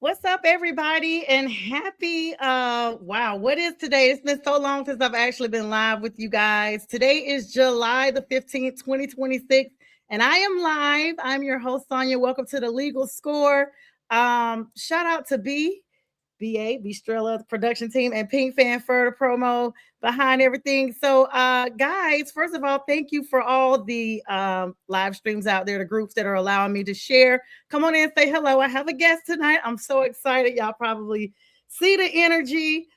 What's up, everybody? And happy, wow, what is today? It's been so long since I've actually been live with you guys. Today is July the 15th, 2026, and I am live. I'm your host, Sonya. Welcome to the Legal Score. Shout out to B Strella, the production team, and Pink Fan for the promo behind everything. So, guys, first of all, thank you for all the live streams out there, the groups that are allowing me to share. Come on in and say hello. I have a guest tonight. I'm so excited. Y'all probably see the energy.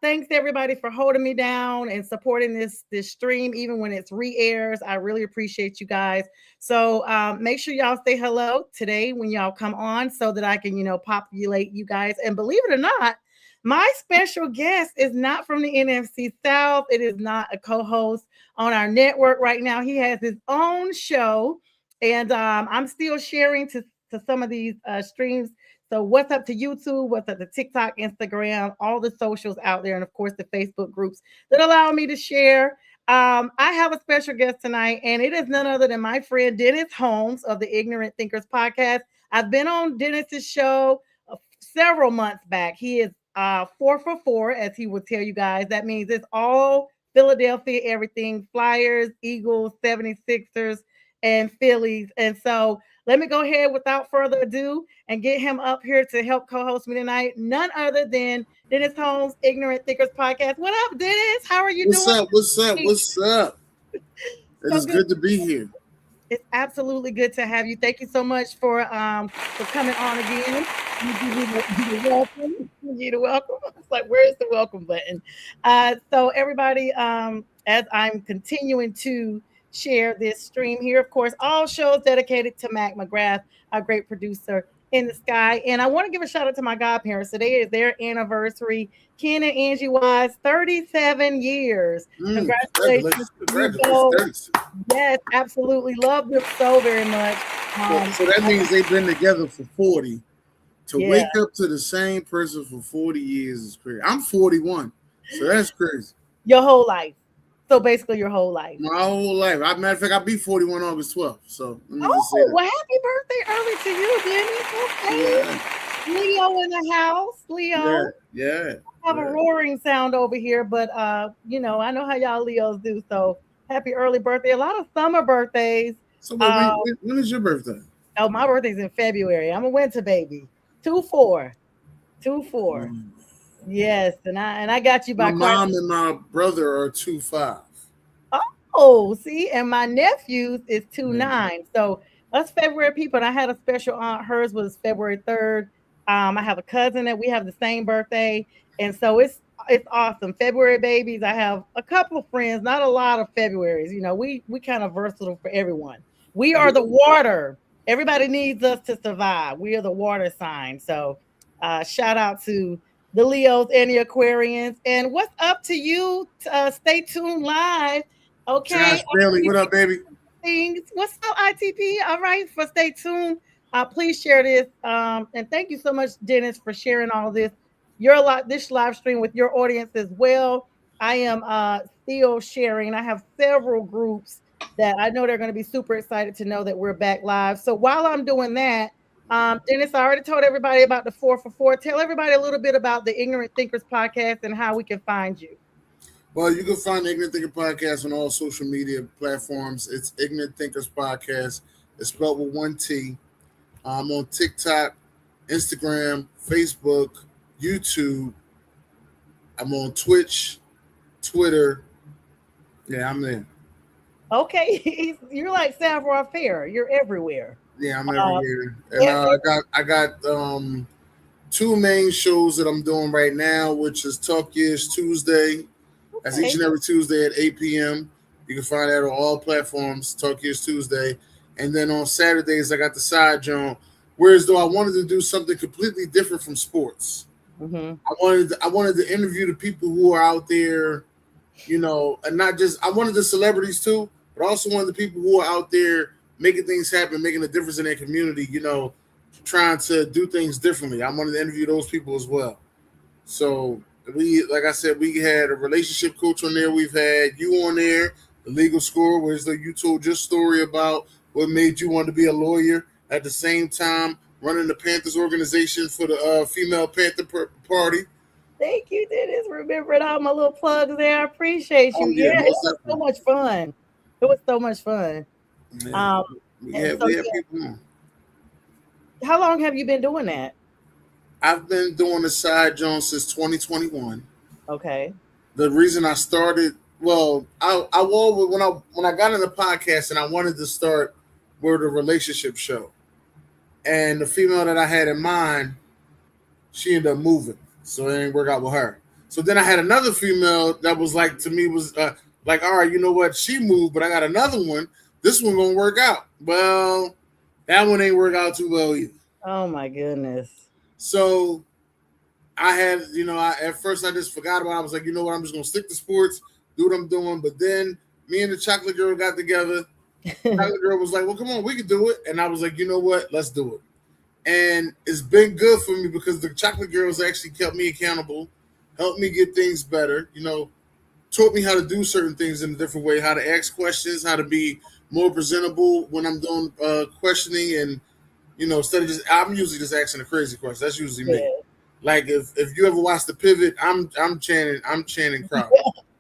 Thanks everybody for holding me down and supporting this stream, even when it's re-airs. I really appreciate you guys. So make sure y'all say hello today when y'all come on so that I can, populate you guys. And believe it or not, my special guest is not from the NFC South. It is not a co-host on our network right now. He has his own show, and I'm still sharing to some of these streams. So what's up to YouTube? What's up to TikTok, Instagram, all the socials out there, and of course the Facebook groups that allow me to share. I have a special guest tonight, and it is none other than my friend Dennis Holmes of the Ignorant Thinkers podcast. I've been on Dennis's show several months back. He is 4 for 4, as he would tell you guys. That means it's all Philadelphia, everything Flyers, Eagles, 76ers, and Phillies. And so let me go ahead without further ado and get him up here to help co-host me tonight. None other than Dennis Holmes, Ignorant Thinkers podcast. What up, Dennis? How are you What's doing? up? What's up? What's up? It So is good to be here. It's absolutely good to have you. Thank you so much for coming on again. You give me the welcome. You the welcome. It's like, where's the welcome button? So everybody, as I'm continuing to share this stream here, of course, all shows dedicated to Mac McGrath, our great producer in the sky. And I want to give a shout out to my godparents. Today is their anniversary. Ken and Angie Wise, 37 years. Congratulations. Congratulations. Yes, absolutely. Love them so very much. So that means they've been together for 40. To Yeah. wake up to the same person for 40 years is crazy. I'm 41, so that's crazy. Your whole life. So basically your whole life. My whole life. Matter of fact, I'll be 41 August 12th. So let me just say that. Well, happy birthday early to you, Dennis. Okay. Yeah. Leo in the house. Leo. Yeah. I have a roaring sound over here, but I know how y'all Leos do. So happy early birthday. A lot of summer birthdays. So when is your birthday? Oh, my birthday's in February. I'm a winter baby. 2-4. 2-4. Yes, and I got you by my mom and my brother are 2-5. Oh, see, and my nephew's is 2-9. So us February people, and I had a special aunt. Hers was February 3rd. I have a cousin that we have the same birthday, and so it's awesome. February babies. I have a couple of friends, not a lot of Februaries. We kind of versatile for everyone. We are the water. Everybody needs us to survive. We are the water sign. So shout out to the Leos and the Aquarians. And what's up to you? Stay tuned live. Okay. Josh Bailey, what up, baby? What's up, ITP? All right, stay tuned. Please share this. And thank you so much, Dennis, for sharing all this. This live stream with your audience as well. I am still sharing. I have several groups that I know they're going to be super excited to know that we're back live. So while I'm doing that, Dennis, I already told everybody about the 4-for-4. Tell everybody a little bit about the Ignorant Thinkers podcast and how we can find you. Well, you can find the Ignorant Thinker Podcast on all social media platforms. It's Ignorant Thinkers Podcast. It's spelled with 1 T. I'm on TikTok, Instagram, Facebook, YouTube. I'm on Twitch, Twitter. Yeah, I'm there. Okay, you're like Savoir Faire. You're everywhere. Yeah, I'm everywhere. And I got 2 main shows that I'm doing right now, which is Talk Years Tuesday. That's each and every Tuesday at 8 p.m. You can find that on all platforms, Talk Years Tuesday. And then on Saturdays, I got the side joint. Whereas though I wanted to do something completely different from sports. Mm-hmm. I wanted to interview the people who are out there, and not just, I wanted the celebrities too, but also wanted the people who are out there making things happen, making a difference in their community, trying to do things differently. I wanted to interview those people as well. So like I said, we had a relationship coach on there. We've had you on there, the legal score, where you told your story about what made you want to be a lawyer. At the same time, running the Panthers organization for the female Panther party. Thank you, Dennis. Remembering all my little plugs there. I appreciate you. Oh yeah, Yeah, it most was so definitely. much fun. It was so much fun. Yeah, Um, and so we have yeah, people. how long have you been doing that? I've been doing the side Jones since 2021. Okay. The reason I started, well, I will when I got in the podcast and I wanted to start with a relationship show, and the female that I had in mind, she ended up moving, so it didn't work out with her. So then I had another female that was like to me was like, all right, you know what? She moved, but I got another one. This one gonna work out. Well, that one ain't work out too well either. Oh my goodness. So I had, at first I just forgot about it. I was like, you know what? I'm just gonna stick to sports, do what I'm doing. But then me and the chocolate girl got together. Chocolate girl was like, well, come on, we can do it. And I was like, you know what? Let's do it. And it's been good for me because the chocolate girls actually kept me accountable, helped me get things better, taught me how to do certain things in a different way, how to ask questions, how to be more presentable when I'm doing questioning. And, instead of I'm usually just asking a crazy question. That's usually me. Yeah. Like if you ever watch the pivot, I'm Channing Crowder.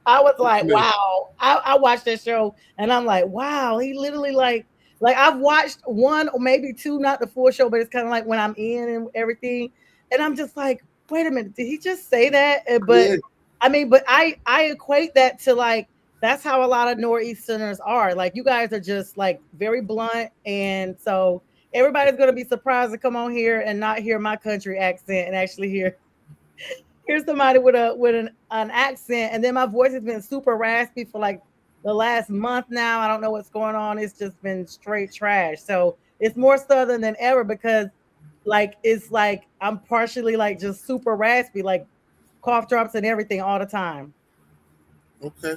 I was like, wow. I watched that show and I'm like, wow, he literally like I've watched one or maybe two, not the full show, but it's kind of like when I'm in and everything. And I'm just like, wait a minute, did he just say that? But Yeah, I mean, but I equate that to like that's how a lot of Northeasterners are. Like you guys are just like very blunt. And so everybody's gonna be surprised to come on here and not hear my country accent and actually hear somebody with an accent, and then my voice has been super raspy for like the last month now. I don't know what's going on. It's just been straight trash. So it's more southern than ever because like it's like I'm partially like just super raspy, like cough drops and everything all the time. okay.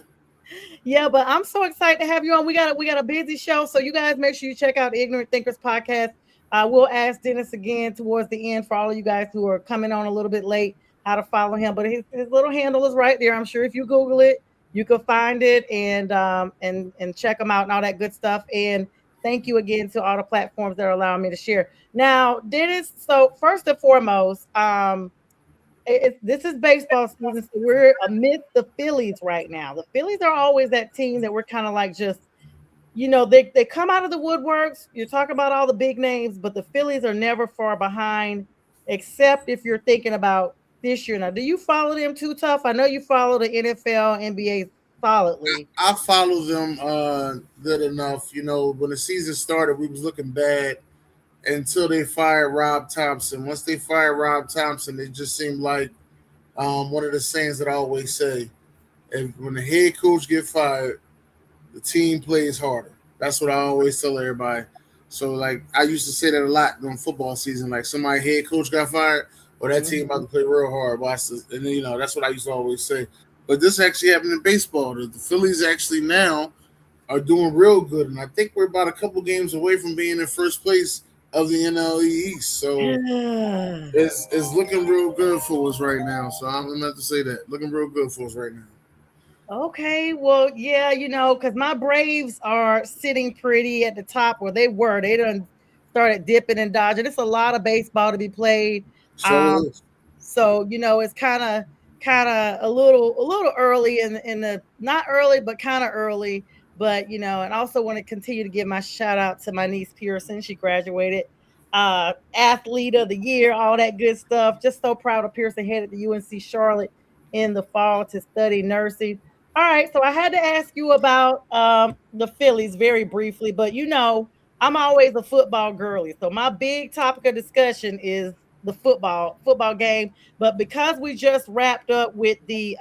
Yeah, but I'm so excited to have you on. We got a busy show, so you guys make sure you check out the Ignorant Thinkers podcast. We'll ask Dennis again towards the end for all of you guys who are coming on a little bit late how to follow him. But his little handle is right there. I'm sure if you Google it, you can find it and check them out and all that good stuff. And thank you again to all the platforms that are allowing me to share. Now, Dennis. So first and foremost, this is baseball season, so we're amidst the Phillies right now. The Phillies are always that team that we're kind of like just, they come out of the woodworks. You're talking about all the big names, but the Phillies are never far behind, except if you're thinking about this year. Now, do you follow them too tough? I know you follow the NFL, NBA solidly. I follow them good enough. When the season started, we was looking bad until they fired Rob Thompson. Once they fired Rob Thompson, it just seemed like one of the sayings that I always say: when the head coach get fired, the team plays harder. That's what I always tell everybody. So like I used to say that a lot during football season. Like somebody head coach got fired, or that team about to play real hard. Watch this, and then, that's what I used to always say. But this actually happened in baseball. The Phillies actually now are doing real good, and I think we're about a couple games away from being in first place of the NL East. So Yeah. it's looking real good for us right now. So I'm gonna have to say that looking real good for us right now. Okay, well, yeah, because my Braves are sitting pretty at the top where they were. They done started dipping and dodging. It's a lot of baseball to be played. So Um, it is. so it's kind of a little early in the not early, but kind of early. But and I also want to continue to give my shout out to my niece Pearson. She graduated athlete of the year, all that good stuff. Just so proud of Pearson, headed to UNC Charlotte in the fall to study nursing. All right, so I had to ask you about the Phillies very briefly, but I'm always a football girly. So my big topic of discussion is the football game. But because we just wrapped up with the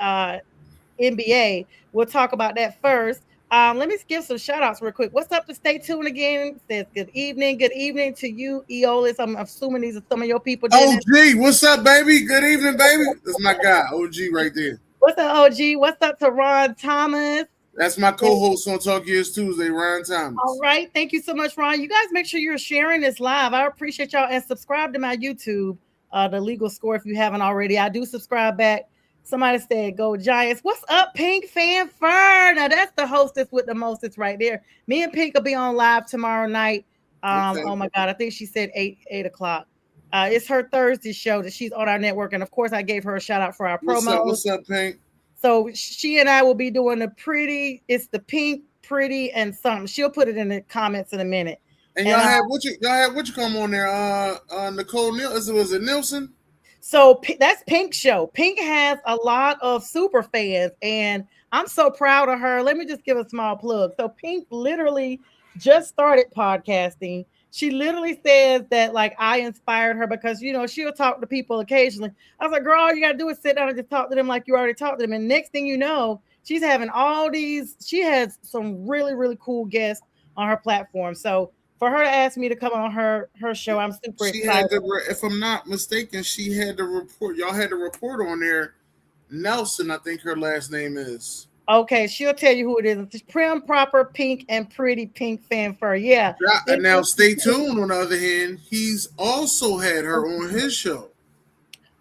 NBA, we'll talk about that first. Let me give some shout outs real quick. What's up to Stay Tuned again? It says good evening. Good evening to you, Eolis. I'm assuming these are some of your people, Dennis. OG, what's up, baby? Good evening, baby. That's my guy, OG, right there. What's up, OG? What's up to Ron Thomas? That's my co-host on Talk Years Tuesday, Ryan All Thomas. right. Thank you so much, Ron. You guys make sure you're sharing this live. I appreciate y'all and subscribe to my YouTube, The Legal Score, if you haven't already. I do subscribe back. Somebody said, go Giants. What's up, Pink Fan Fur? Now, that's the hostess with the mostest right there. Me and Pink will be on live tomorrow night. Okay. Oh, my God. I think she said 8 o'clock. It's her Thursday show that she's on our network. And of course, I gave her a shout out for our What's promo. up? What's up, Pink? So she and I will be doing it's the pink, pretty, and something. She'll put it in the comments in a minute. And y'all had what you come on there? Nicole Nielsen, was it Nielsen? So that's Pink's show. Pink has a lot of super fans, and I'm so proud of her. Let me just give a small plug. So Pink literally just started podcasting. She literally says that like I inspired her because she'll talk to people occasionally. I was like, girl, all you gotta do is sit down and just talk to them like you already talked to them. And next thing you know, she's having she has some really, really cool guests on her platform. So for her to ask me to come on her show, I'm super excited. If I'm not mistaken, she had to report. Y'all had to report on there. Nelson, I think her last name is. Okay, she'll tell you who it is. It's prim, proper, pink, and pretty pink fanfare. Yeah. Now, stay tuned. On the other hand, he's also had her on his show.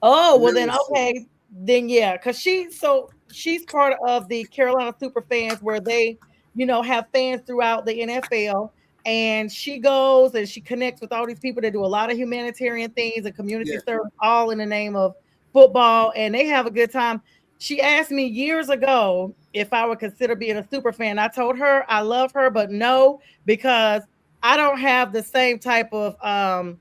Oh, well then, okay. Then, yeah, because she's part of the Carolina Super Fans where they, have fans throughout the NFL. And she goes and she connects with all these people that do a lot of humanitarian things and community service, all in the name of football. And they have a good time. She asked me years ago if I would consider being a super fan. I told her I love her, but no, because I don't have the same type of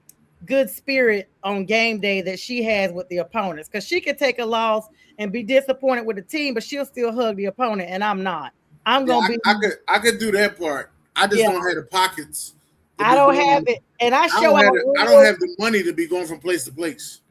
good spirit on game day that she has with the opponents. Because she could take a loss and be disappointed with the team, but she'll still hug the opponent, and I'm not. I'm gonna be. I could do that part. I just don't have the pockets. I don't have it, and I don't have the money to be going from place to place.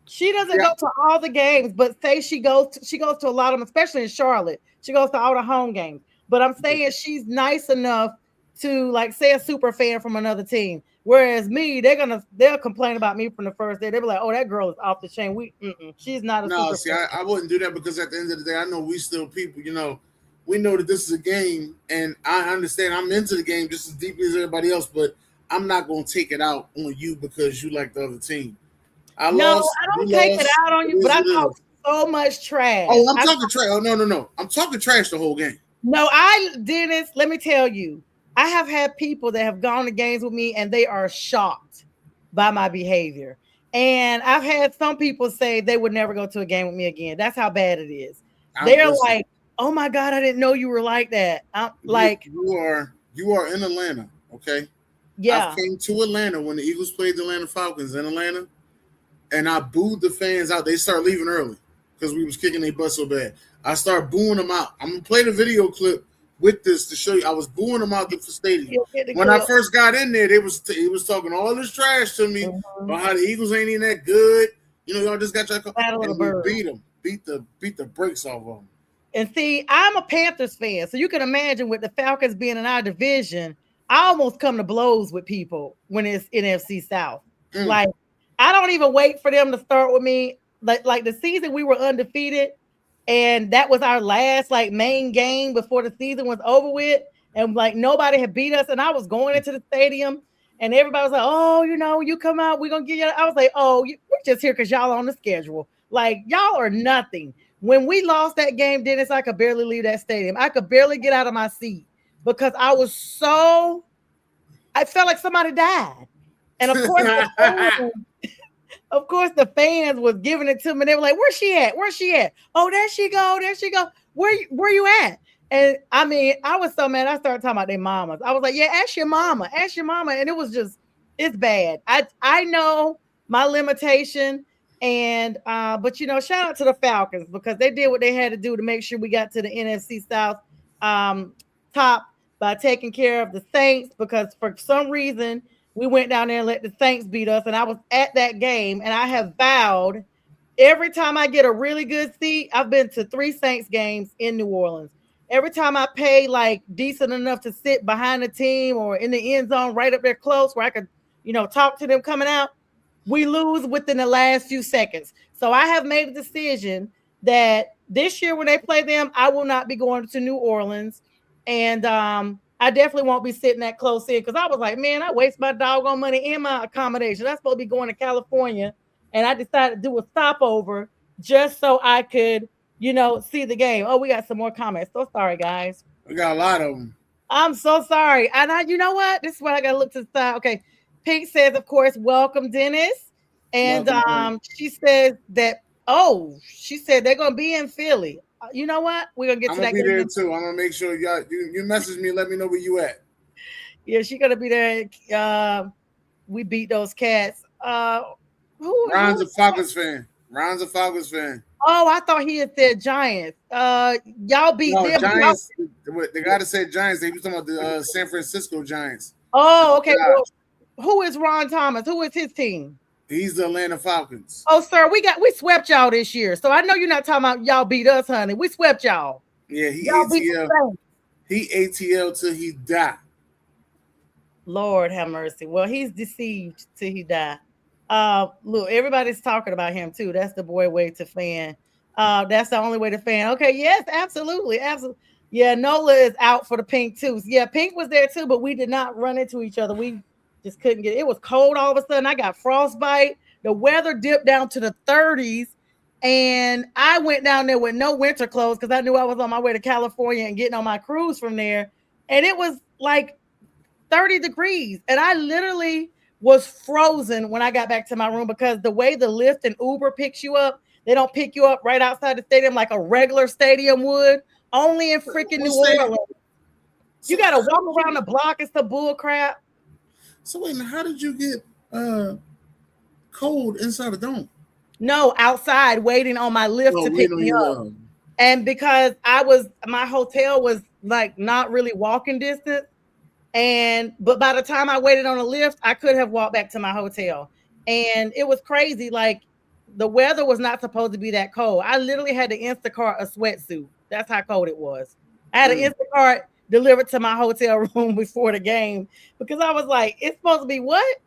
She doesn't go to all the games, but say she goes to a lot of them, especially in Charlotte. She goes to all the home games. But I'm saying she's nice enough to like say a super fan from another team. Whereas me, they'll complain about me from the first day. They'll be like, "Oh, that girl is off the chain. She's not a super fan." I wouldn't do that because at the end of the day, I know we still people. We know that this is a game, and I understand I'm into the game just as deeply as everybody else, but I'm not going to take it out on you because you like the other team. I don't take it out on you, but I talk so much trash. Oh, I'm talking trash. Oh, no. I'm talking trash the whole game. No, Dennis, let me tell you, I have had people that have gone to games with me, and they are shocked by my behavior. And I've had some people say they would never go to a game with me again. That's how bad it is. They're like, oh my God, I didn't know you were like that. I'm like, you are in Atlanta, okay? Yeah. I came to Atlanta when the Eagles played the Atlanta Falcons in Atlanta, and I booed the fans out. They started leaving early because we was kicking their butt so bad. I started booing them out. I'm gonna play the video clip with this to show you. I was booing them out the stadium. When I first got in there, he was talking all this trash to me about how the Eagles ain't even that good. Y'all just got your beat them, beat the brakes off of them. And see, I'm a Panthers fan, so you can imagine with the Falcons being in our division, I almost come to blows with people when it's NFC South. Like, I don't even wait for them to start with me. Like the season we were undefeated, and that was our last like main game before the season was over with, and like nobody had beat us. And I was going into the stadium, and everybody was like, "Oh, you come out, we're gonna get you." I was like, "Oh, we're just here because y'all on the schedule. Like y'all are nothing." When we lost that game, Dennis, I could barely leave that stadium. I could barely get out of my seat because I felt like somebody died. And of course, the fans was giving it to me. They were like, "Where's she at? Where's she at? Oh, there she go. There she go. Where you at?" And I mean, I was so mad. I started talking about their mamas. I was like, "Yeah, ask your mama. Ask your mama." And it was just, it's bad. I know my limitation. And but shout out to the Falcons because they did what they had to do to make sure we got to the NFC South top by taking care of the Saints, because for some reason we went down there and let the Saints beat us. And I was at that game, and I have vowed every time I get a really good seat, I've been to 3 Saints games in New Orleans. Every time I pay like decent enough to sit behind the team or in the end zone right up there close where I could, talk to them coming out, we lose within the last few seconds. So I have made a decision that this year when they play them, I will not be going to New Orleans. And I definitely won't be sitting that close in because I was like, man, I waste my doggone money in my accommodation. I'm supposed to be going to California. And I decided to do a stopover just so I could, see the game. Oh, we got some more comments. So sorry, guys. We got a lot of them. I'm so sorry. And you know what? This is what I got to look to the side. Okay. Pink says, of course, welcome, Dennis. And she said that, she said they're gonna be in Philly. You know what? We're gonna get I'm to gonna that be there game. too. I'm gonna make sure you message me. Let me know where you at. Yeah, she's gonna be there. We beat those cats. Ron's a Falcons fan. Ron's a Falcons fan. Oh, I thought he had said Giants. Y'all beat No, them. Giants. The guy that said Giants, they was talking about the San Francisco Giants. Oh, okay. Well, who is Ron Thomas? Who is his team? He's the Atlanta Falcons. Oh, sir, we swept y'all this year. So I know you're not talking about y'all beat us, honey. We swept y'all. Yeah, he y'all ATL. He ATL till he die. Lord have mercy. Well, he's deceived till he die. Look, everybody's talking about him too. That's the boy way to fan. That's the only way to fan. Okay, yes, absolutely, absolutely. Yeah, Nola is out for the Pink too. Yeah, Pink was there too, but we did not run into each other. We just couldn't get it. Was cold all of a sudden. I got frostbite. The weather dipped down to the 30s, and I went down there with no winter clothes because I knew I was on my way to California and getting on my cruise from there. And it was like 30 degrees, and I literally was frozen when I got back to my room because the way the Lyft and Uber picks you up, they don't pick you up right outside the stadium like a regular stadium would. Only in freaking New Orleans. You got to walk around the block. It's the bull crap. So wait a minute, how did you get cold inside the dome? No, outside waiting on my Lyft to pick me up. And because my hotel was like not really walking distance. But by the time I waited on a Lyft, I could have walked back to my hotel. And it was crazy. Like the weather was not supposed to be that cold. I literally had to Instacart a sweatsuit. That's how cold it was. I had an Instacart delivered to my hotel room before the game because I was like, it's supposed to be what?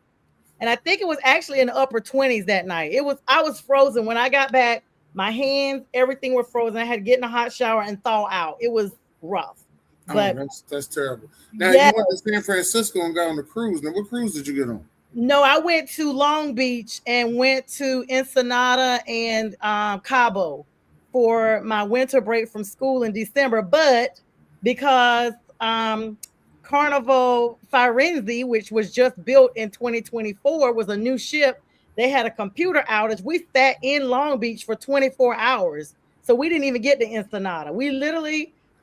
And I think it was actually in the upper 20s that night. I was frozen. When I got back, my hands, everything was frozen. I had to get in a hot shower and thaw out. It was rough. But that's terrible. Now you went to San Francisco and got on the cruise. Now, what cruise did you get on? No, I went to Long Beach and went to Ensenada and Cabo for my winter break from school in December. But because Carnival Firenze, which was just built in 2024, was a new ship, they had a computer outage. We sat in Long Beach for 24 hours. So we didn't even get to Ensenada.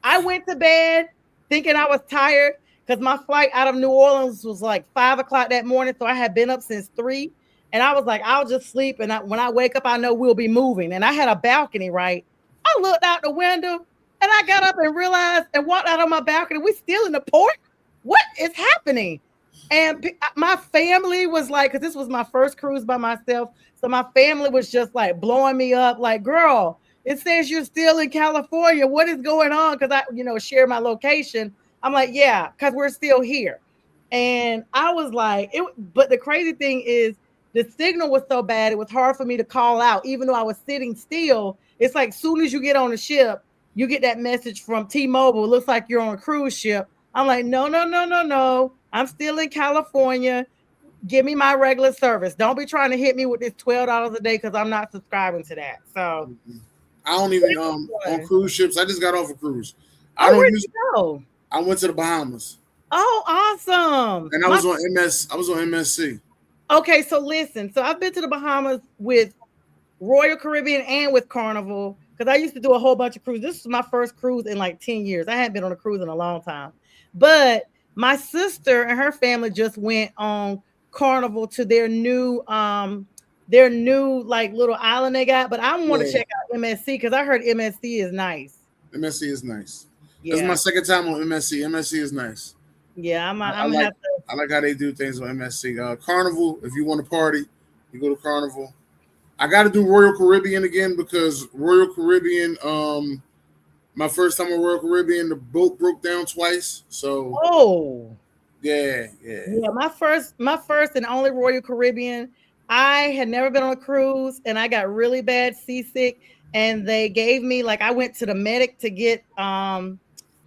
I went to bed thinking I was tired because my flight out of New Orleans was like 5 o'clock that morning. So I had been up since 3. And I was like, I'll just sleep. And when I wake up, I know we'll be moving. And I had a balcony, right? I looked out the window and I got up and realized and walked out on my balcony. We still in the port? What is happening? And my family was like, because this was my first cruise by myself. So my family was just like blowing me up like, girl, it says you're still in California. What is going on? Because I, share my location. I'm like, yeah, because we're still here. And I was like, but the crazy thing is the signal was so bad, it was hard for me to call out, even though I was sitting still. It's like soon as you get on the ship, you get that message from T-Mobile. It looks like you're on a cruise ship. I'm like, no. I'm still in California. Give me my regular service. Don't be trying to hit me with this $12 a day because I'm not subscribing to that. So I don't even on cruise ships. I just got off a cruise. Where'd you go? I went to the Bahamas. Oh, awesome. And I was on MSC. Okay, so listen. So I've been to the Bahamas with Royal Caribbean and with Carnival because I used to do a whole bunch of cruises. This was my first cruise in like 10 years. I hadn't been on a cruise in a long time. But my sister and her family just went on Carnival to their new like little island they got. But I want to check out MSC because I heard MSC is nice. MSC is nice. Yeah. This is my second time on MSC. MSC is nice. Yeah, I like how they do things on MSC. Carnival, if you want to party, you go to Carnival. I got to do Royal Caribbean again because Royal Caribbean, my first time on Royal Caribbean, the boat broke down twice. So, yeah. My first and only Royal Caribbean. I had never been on a cruise, and I got really bad seasick. And they gave me I went to the medic to get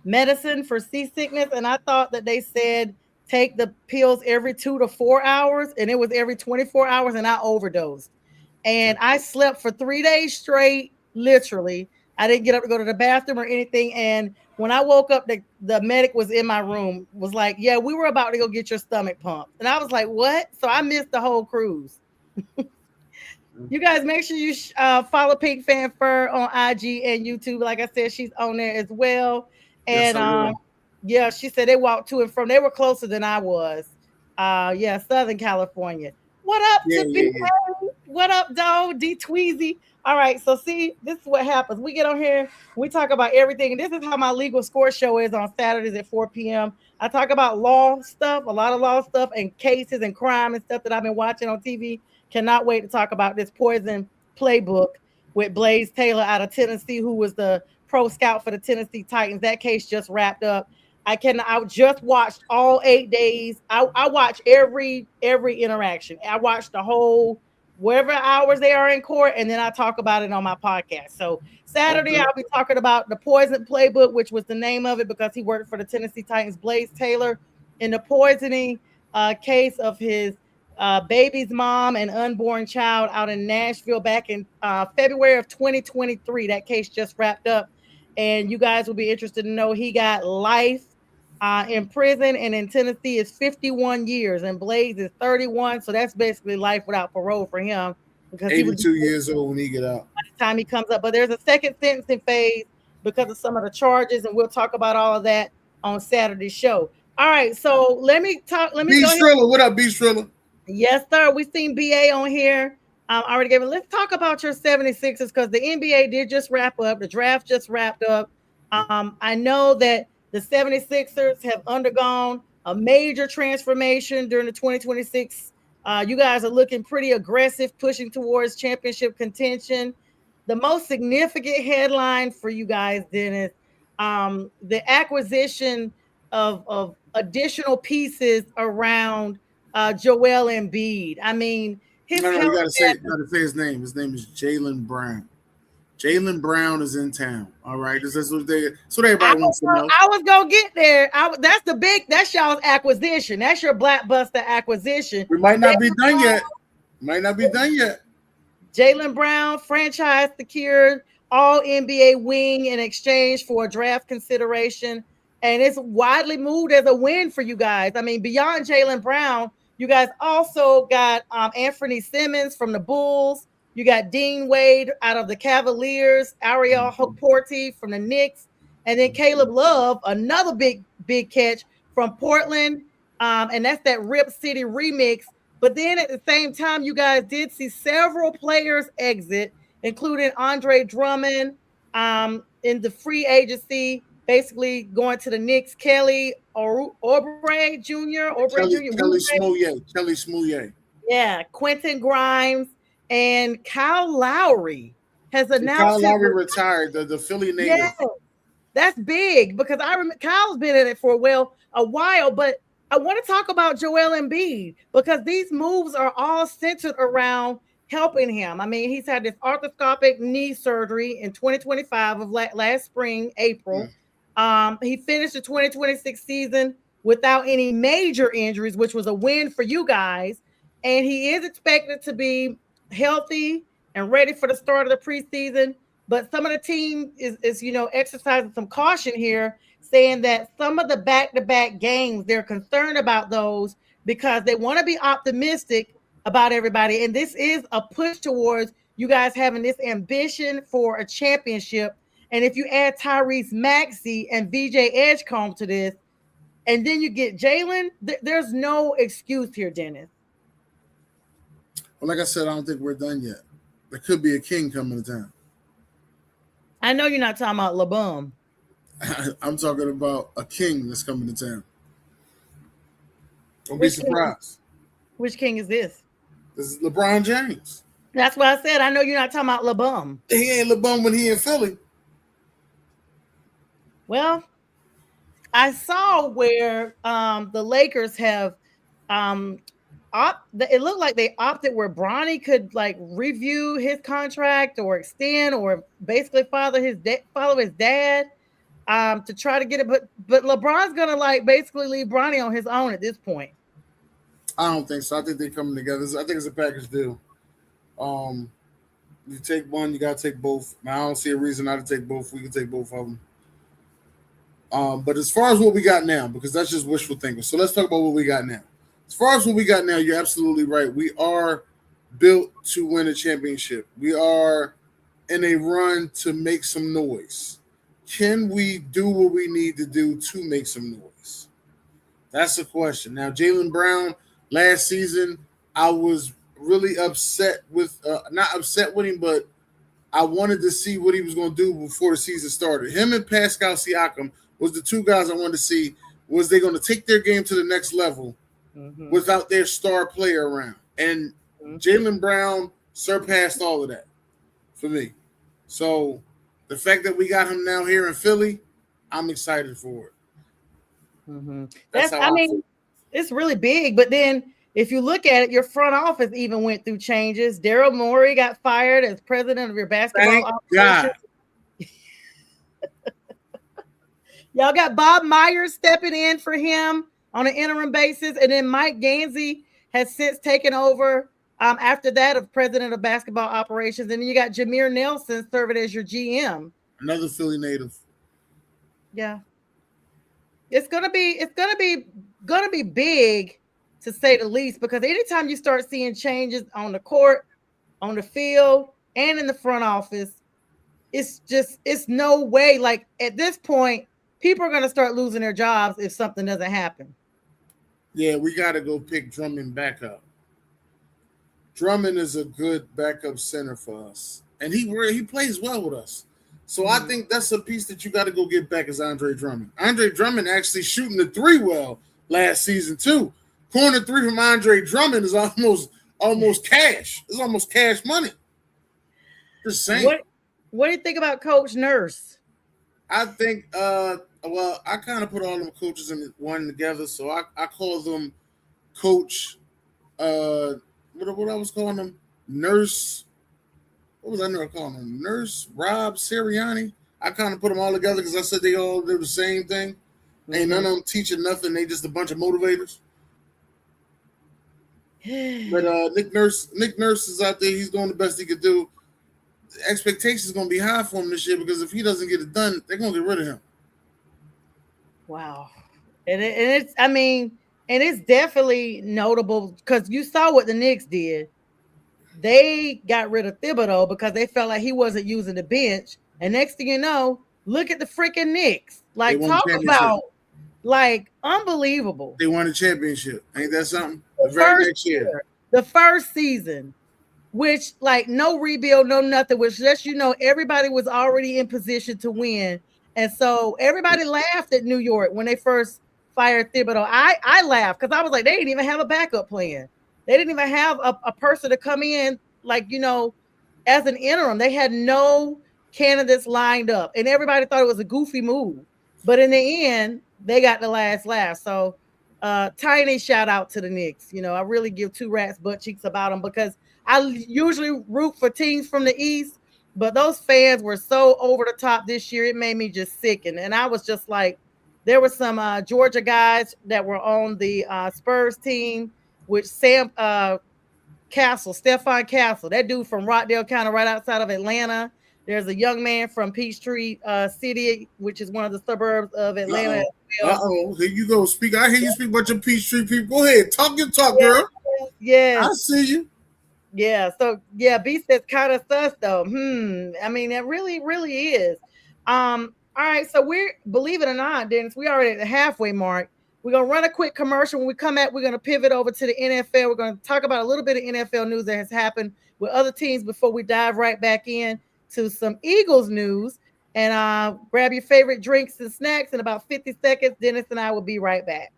medicine for seasickness, and I thought that they said take the pills every 2 to 4 hours, and it was every 24 hours, and I overdosed. And I slept for 3 days straight, literally. I didn't get up to go to the bathroom or anything. And when I woke up, the medic was in my room, was like, yeah, we were about to go get your stomach pumped. And I was like, what? So I missed the whole cruise. You guys make sure you follow Pink Fan Fur on IG and YouTube. Like I said, she's on there as well. Yes, And I will. yeah, she said they walked to and from. They were closer than I was. Yeah, Southern California. What up Yeah, to yeah, B? yeah. What up, dog? D Tweezy. All right, so see, this is what happens. We get on here, we talk about everything, and this is how my legal score show is on Saturdays at 4 p.m. I talk about law stuff, a lot of law stuff, and cases and crime and stuff that I've been watching on TV. Cannot wait to talk about this poison playbook with Blaze Taylor out of Tennessee, who was the pro scout for the Tennessee Titans. That case just wrapped up. I just watched all 8 days. I watch every interaction. I watched the whole whatever hours they are in court, and then I talk about it on my podcast. So Saturday Okay. I'll be talking about the poison playbook, which was the name of it because he worked for the Tennessee Titans. Blaze Taylor in the poisoning case of his baby's mom and unborn child out in Nashville back in February of 2023. That case just wrapped up, and you guys will be interested to know he got life in prison, and in Tennessee is 51 years, and Blaze is 31. So that's basically life without parole for him because he would be 82 years old when he get out. by the time he comes up. But there's a second sentencing phase because of some of the charges, and we'll talk about all of that on Saturday's show. All right, so let me talk. Let me B go ahead. Striller, what up, B Striller? Yes, sir. We seen BA on here. I already gave it. Let's talk about your 76ers because the NBA did just wrap up. The draft just wrapped up. I know that the 76ers have undergone a major transformation during the 2026. You guys are looking pretty aggressive, pushing towards championship contention. The most significant headline for you guys, Dennis, the acquisition of additional pieces around Joel Embiid. I mean, his No, health. you gotta say his name. His name is Jaylen Brown. Jaylen Brown is in town. All right, that's what everybody wants to know. I was gonna get there. That's y'all's acquisition. That's your blockbuster acquisition. We might not be done yet. Might not be done yet. Jaylen Brown, franchise secured, all NBA wing in exchange for a draft consideration. And it's widely moved as a win for you guys. I mean, beyond Jaylen Brown, you guys also got Anthony Simmons from the Bulls. You got Dean Wade out of the Cavaliers, Ariel Horty from the Knicks, and then Caleb Love, another big catch from Portland. And that's that Rip City remix. But then at the same time, you guys did see several players exit, including Andre Drummond in the free agency, basically going to the Knicks. Kelly Oubre Jr. Kelly Smouye. Yeah, Quentin Grimes and Kyle Lowry has announced. Kyle Lowry retired, the Philly native. Yeah, that's big because I remember Kyle's been in it for a while, but I want to talk about Joel Embiid because these moves are all centered around helping him. I mean, he's had this arthroscopic knee surgery in 2025 of last spring, April. He finished the 2026 season without any major injuries, which was a win for you guys. And he is expected to be healthy and ready for the start of the preseason. But some of the team is exercising some caution here, saying that some of the back-to-back games, they're concerned about those because they want to be optimistic about everybody. And this is a push towards you guys having this ambition for a championship. And if you add Tyrese Maxey and VJ Edgecombe to this, and then you get Jaylen, there's no excuse here, Dennis. Well, like I said, I don't think we're done yet. There could be a king coming to town. I know you're not talking about LeBum. I'm talking about a king that's coming to town. Don't be surprised. Which king is this? This is LeBron James. That's what I said. I know you're not talking about LeBum. He ain't LeBum when he in Philly. Well, I saw where the Lakers have it looked like they opted where Bronny could like review his contract or extend or basically follow his dad to try to get it. But LeBron's gonna like basically leave Bronny on his own at this point. I don't think so. I think they're coming together. I think it's a package deal. You take one, you gotta take both. Now I don't see a reason not to take both. We can take both of them. But as far as what we got now, because that's just wishful thinking. So let's talk about what we got now. As far as what we got now, you're absolutely right. We are built to win a championship. We are in a run to make some noise. Can we do what we need to do to make some noise? That's the question. Now, Jaylen Brown, last season, I was really upset with, not upset with him, but I wanted to see what he was going to do before the season started. Him and Pascal Siakam was the two guys I wanted to see. Was they going to take their game to the next level without their star player around? And Jaylen Brown surpassed all of that for me. So the fact that we got him now here in Philly, I'm excited for it. That's how I mean, it's really big. But then if you look at it, your front office even went through changes. Daryl Morey got fired as president of your basketball operation. Y'all got Bob Myers stepping in for him on an interim basis. And then Mike Gansey has since taken over after that of president of basketball operations. And then you got Jameer Nelson serving as your GM. Another Philly native. Yeah. It's gonna be big, to say the least, because anytime you start seeing changes on the court, on the field, and in the front office, it's no way. Like, at this point, people are gonna start losing their jobs if something doesn't happen. Yeah, we gotta go pick Drummond back up. Drummond is a good backup center for us, and he plays well with us. So I think that's a piece that you got to go get back is Andre Drummond. Andre Drummond actually shooting the three well last season too. Corner three from Andre Drummond is almost cash. It's almost cash money. Just saying. What do you think about Coach Nurse? I think well, I kind of put all them coaches in one together, so I call them Coach what I was calling them? Nurse. What was I never calling him? Nurse Rob Sirianni. I kind of put them all together because I said they all do the same thing. Ain't none of them teaching nothing. They just a bunch of motivators. But Nick Nurse is out there. He's doing the best he could do. The expectations going to be high for him this year because if he doesn't get it done, they're going to get rid of him. Wow. And it's definitely notable because you saw what the Knicks did. They got rid of Thibodeau because they felt like he wasn't using the bench. And next thing you know, look at the freaking Knicks. Like, talk about, like, unbelievable. They won a championship. Ain't that something? The very next year. The first season, which, like, no rebuild, no nothing, which just, everybody was already in position to win. And so everybody laughed at New York when they first fired Thibodeau. I laughed because I was like, they didn't even have a backup plan. They didn't even have a person to come in, like, as an interim. They had no candidates lined up, and everybody thought it was a goofy move. But in the end, they got the last laugh. So tiny shout out to the Knicks. I really give two rats butt cheeks about them because I usually root for teams from the East, but those fans were so over the top this year. It made me just sicken. And I was just like, there were some Georgia guys that were on the Spurs team, which Stefan Castle, that dude from Rockdale County, right outside of Atlanta. There's a young man from Peachtree City, which is one of the suburbs of Atlanta. Here you go. Speak. I hear you speak about your Peachtree people. Go ahead. Talk your talk, girl. Yeah. I see you. Yeah. So, yeah, B says kind of sus, though. I mean, it really, really is. All right. So believe it or not, Dennis, we already at the halfway mark. We're going to run a quick commercial. When we come back, we're going to pivot over to the NFL. We're going to talk about a little bit of NFL news that has happened with other teams before we dive right back in to some Eagles news. And grab your favorite drinks and snacks in about 50 seconds. Dennis and I will be right back.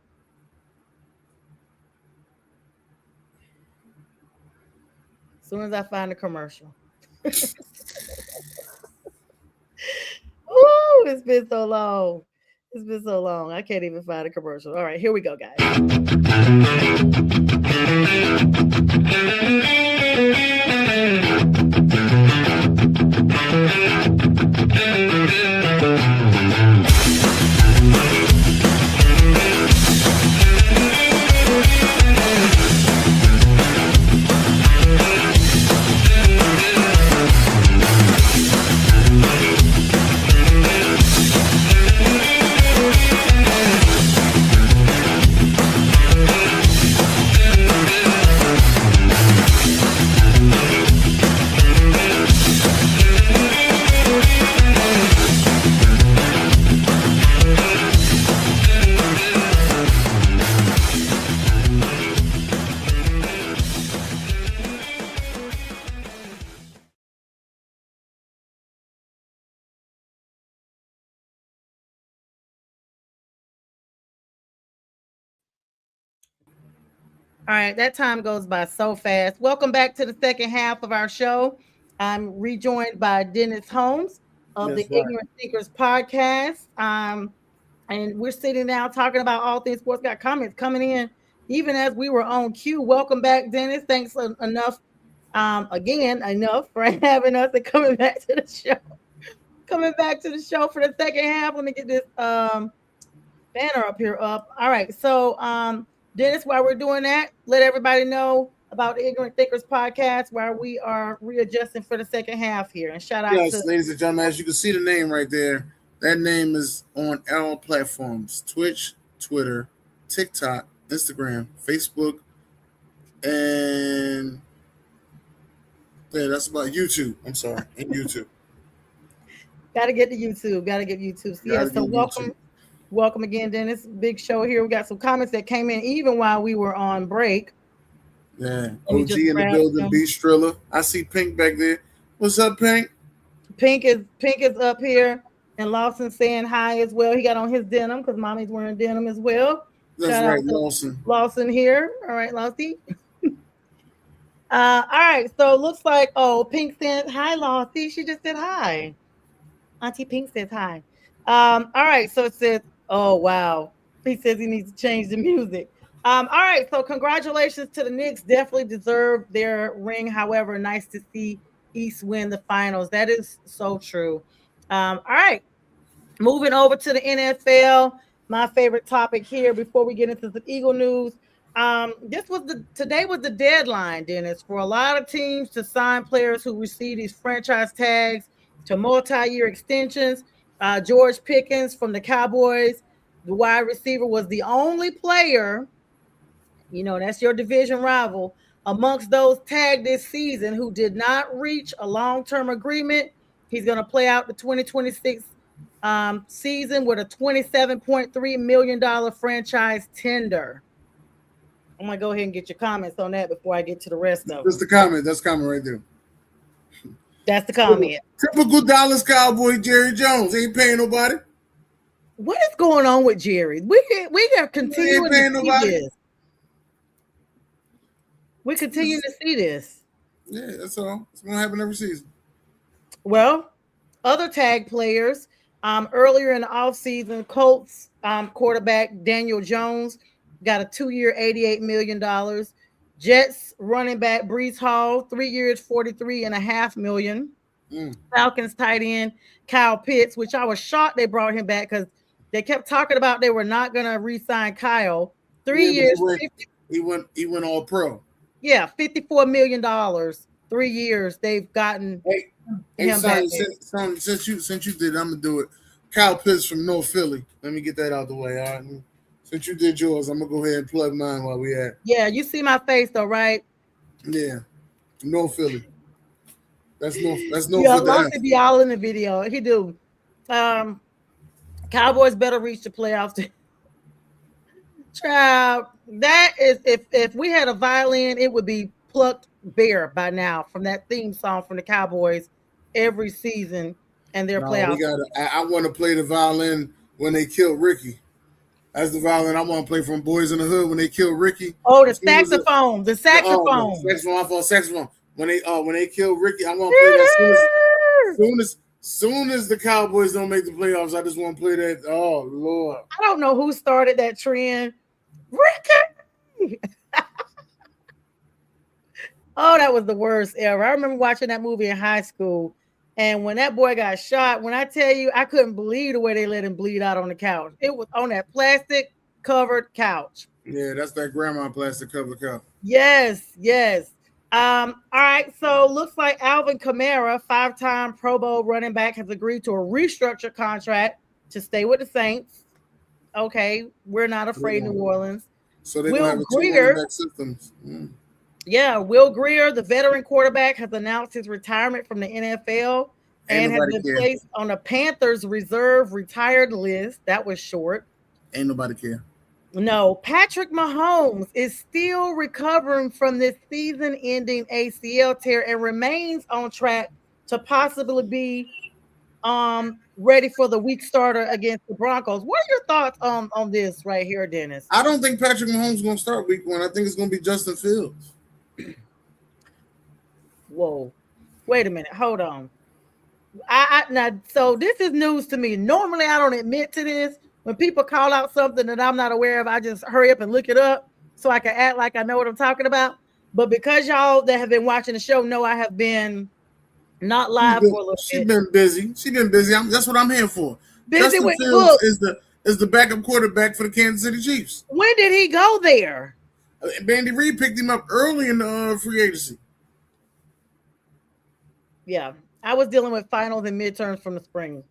As soon as I find the commercial. Ooh, it's been so long. It's been so long. I can't even find a commercial. All right, here we go, guys. All right, that time goes by so fast. Welcome back to the second half of our show. I'm rejoined by Dennis Holmes of the That's right. Ignorant Thinkers podcast. And we're sitting down talking about all things sports. Got comments coming in even as we were on cue. Welcome back, Dennis. Thanks enough, enough for having us and coming back to the show. Coming back to the show for the second half. Let me get this banner up here up. All right. So Dennis, while we're doing that, let everybody know about the Ignorant Thinkers podcast while we are readjusting for the second half here. And shout out Yes, to ladies and gentlemen, as you can see the name right there, that name is on all platforms: Twitch, Twitter, TikTok, Instagram, Facebook, and yeah, that's about YouTube. I'm sorry, and YouTube. gotta get to YouTube. Gotta get YouTube. So, yeah, so welcome. YouTube. Welcome again, Dennis. Big show here. We got some comments that came in even while we were on break. Yeah, We OG just in the grabbed building, them. Beast Driller. I see Pink back there. What's up, Pink? Pink is up here, and Lawson saying hi as well. He got on his denim because mommy's wearing denim as well. That's Shout right, out to Lawson. Lawson here. All right, Lawson. All right, so it looks like Pink said hi, Lawson. She just said hi. Auntie Pink says hi. All right, so it says, oh wow. He says he needs to change the music. All right, so congratulations to the Knicks. Definitely deserve their ring. However, nice to see East win the finals. That is so true. All right, moving over to the NFL, my favorite topic here before we get into the Eagle news. Today was the deadline, Dennis, for a lot of teams to sign players who receive these franchise tags to multi-year extensions. George Pickens from the Cowboys, the wide receiver, was the only player, that's your division rival, amongst those tagged this season who did not reach a long-term agreement. He's going to play out the 2026 season with a $27.3 million franchise tender. I'm going to go ahead and get your comments on that before I get to the rest of That's them. the comment. That's comment right there. That's the comment. Typical Dallas Cowboy Jerry Jones. Ain't paying nobody. What is going on with Jerry? We are continuing to see this. We continue to see this. Yeah, that's all. It's going to happen every season. Well, other tag players, earlier in the offseason, Colts quarterback Daniel Jones got a 2-year, $88 million. Jets running back Brees Hall, 3 years, $43.5 million. Falcons tight end Kyle Pitts, which I was shocked they brought him back because they kept talking about they were not going to re-sign Kyle. 3 years. He went all pro. Yeah, $54 million. 3 years they've gotten him back. Since you did, I'm gonna do it. Kyle Pitts from North Philly. Let me get that out the way. All right. Since you did yours, I'm gonna go ahead and plug mine while we at. Yeah, you see my face though, right? Yeah, North Philly. That's North. Yeah, Locke be all in the video. He do. Cowboys better reach the playoffs. Child, that is if we had a violin, it would be plucked bare by now from that theme song from the Cowboys every season and their playoffs. I want to play the violin when they killed Ricky. That's the violin I want to play from Boys in the Hood when they killed Ricky. Oh, the saxophone. The saxophone. Saxophone. When they killed Ricky, I want to play that soon as the Cowboys don't make the playoffs. I just want to play that. Oh Lord. I don't know who started that trend. Ricky. Oh, that was the worst ever. I remember watching that movie in high school. And when that boy got shot, when I tell you, I couldn't believe the way they let him bleed out on the couch. It was on that plastic covered couch. Yeah, that's that grandma plastic covered couch. Yes. All right. So looks like Alvin Kamara, 5-time Pro Bowl running back, has agreed to a restructured contract to stay with the Saints. Okay, we're not afraid, New Orleans. So they're going to have two running back systems. Yeah, Will Grier, the veteran quarterback, has announced his retirement from the NFL and has been placed on the Panthers reserve retired list. That was short. Ain't nobody care. No, Patrick Mahomes is still recovering from this season-ending ACL tear and remains on track to possibly be ready for the week starter against the Broncos. What are your thoughts on this right here, Dennis? I don't think Patrick Mahomes is going to start week 1. I think it's going to be Justin Fields. Whoa, wait a minute, hold on. Now, so this is news to me. Normally, I don't admit to this. When people call out something that I'm not aware of, I just hurry up and look it up so I can act like I know what I'm talking about. But because y'all that have been watching the show know I have been not live for a little bit. She's been busy. That's what I'm here for. Busy Justin with Fields books. is the backup quarterback for the Kansas City Chiefs. When did he go there? Andy Reid picked him up early in the free agency. Yeah, I was dealing with finals and midterms from the spring.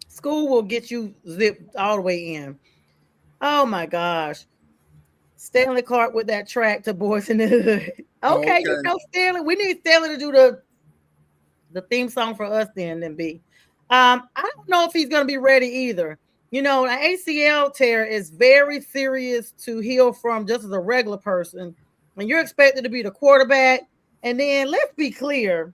School will get you zipped all the way in. Oh my gosh. Stanley Clark with that track to Boys in the Hood. Okay, you know Stanley. We need Stanley to do the theme song for us then B. I don't know if he's going to be ready either. You know, an ACL tear is very serious to heal from just as a regular person. And you're expected to be the quarterback. And then let's be clear,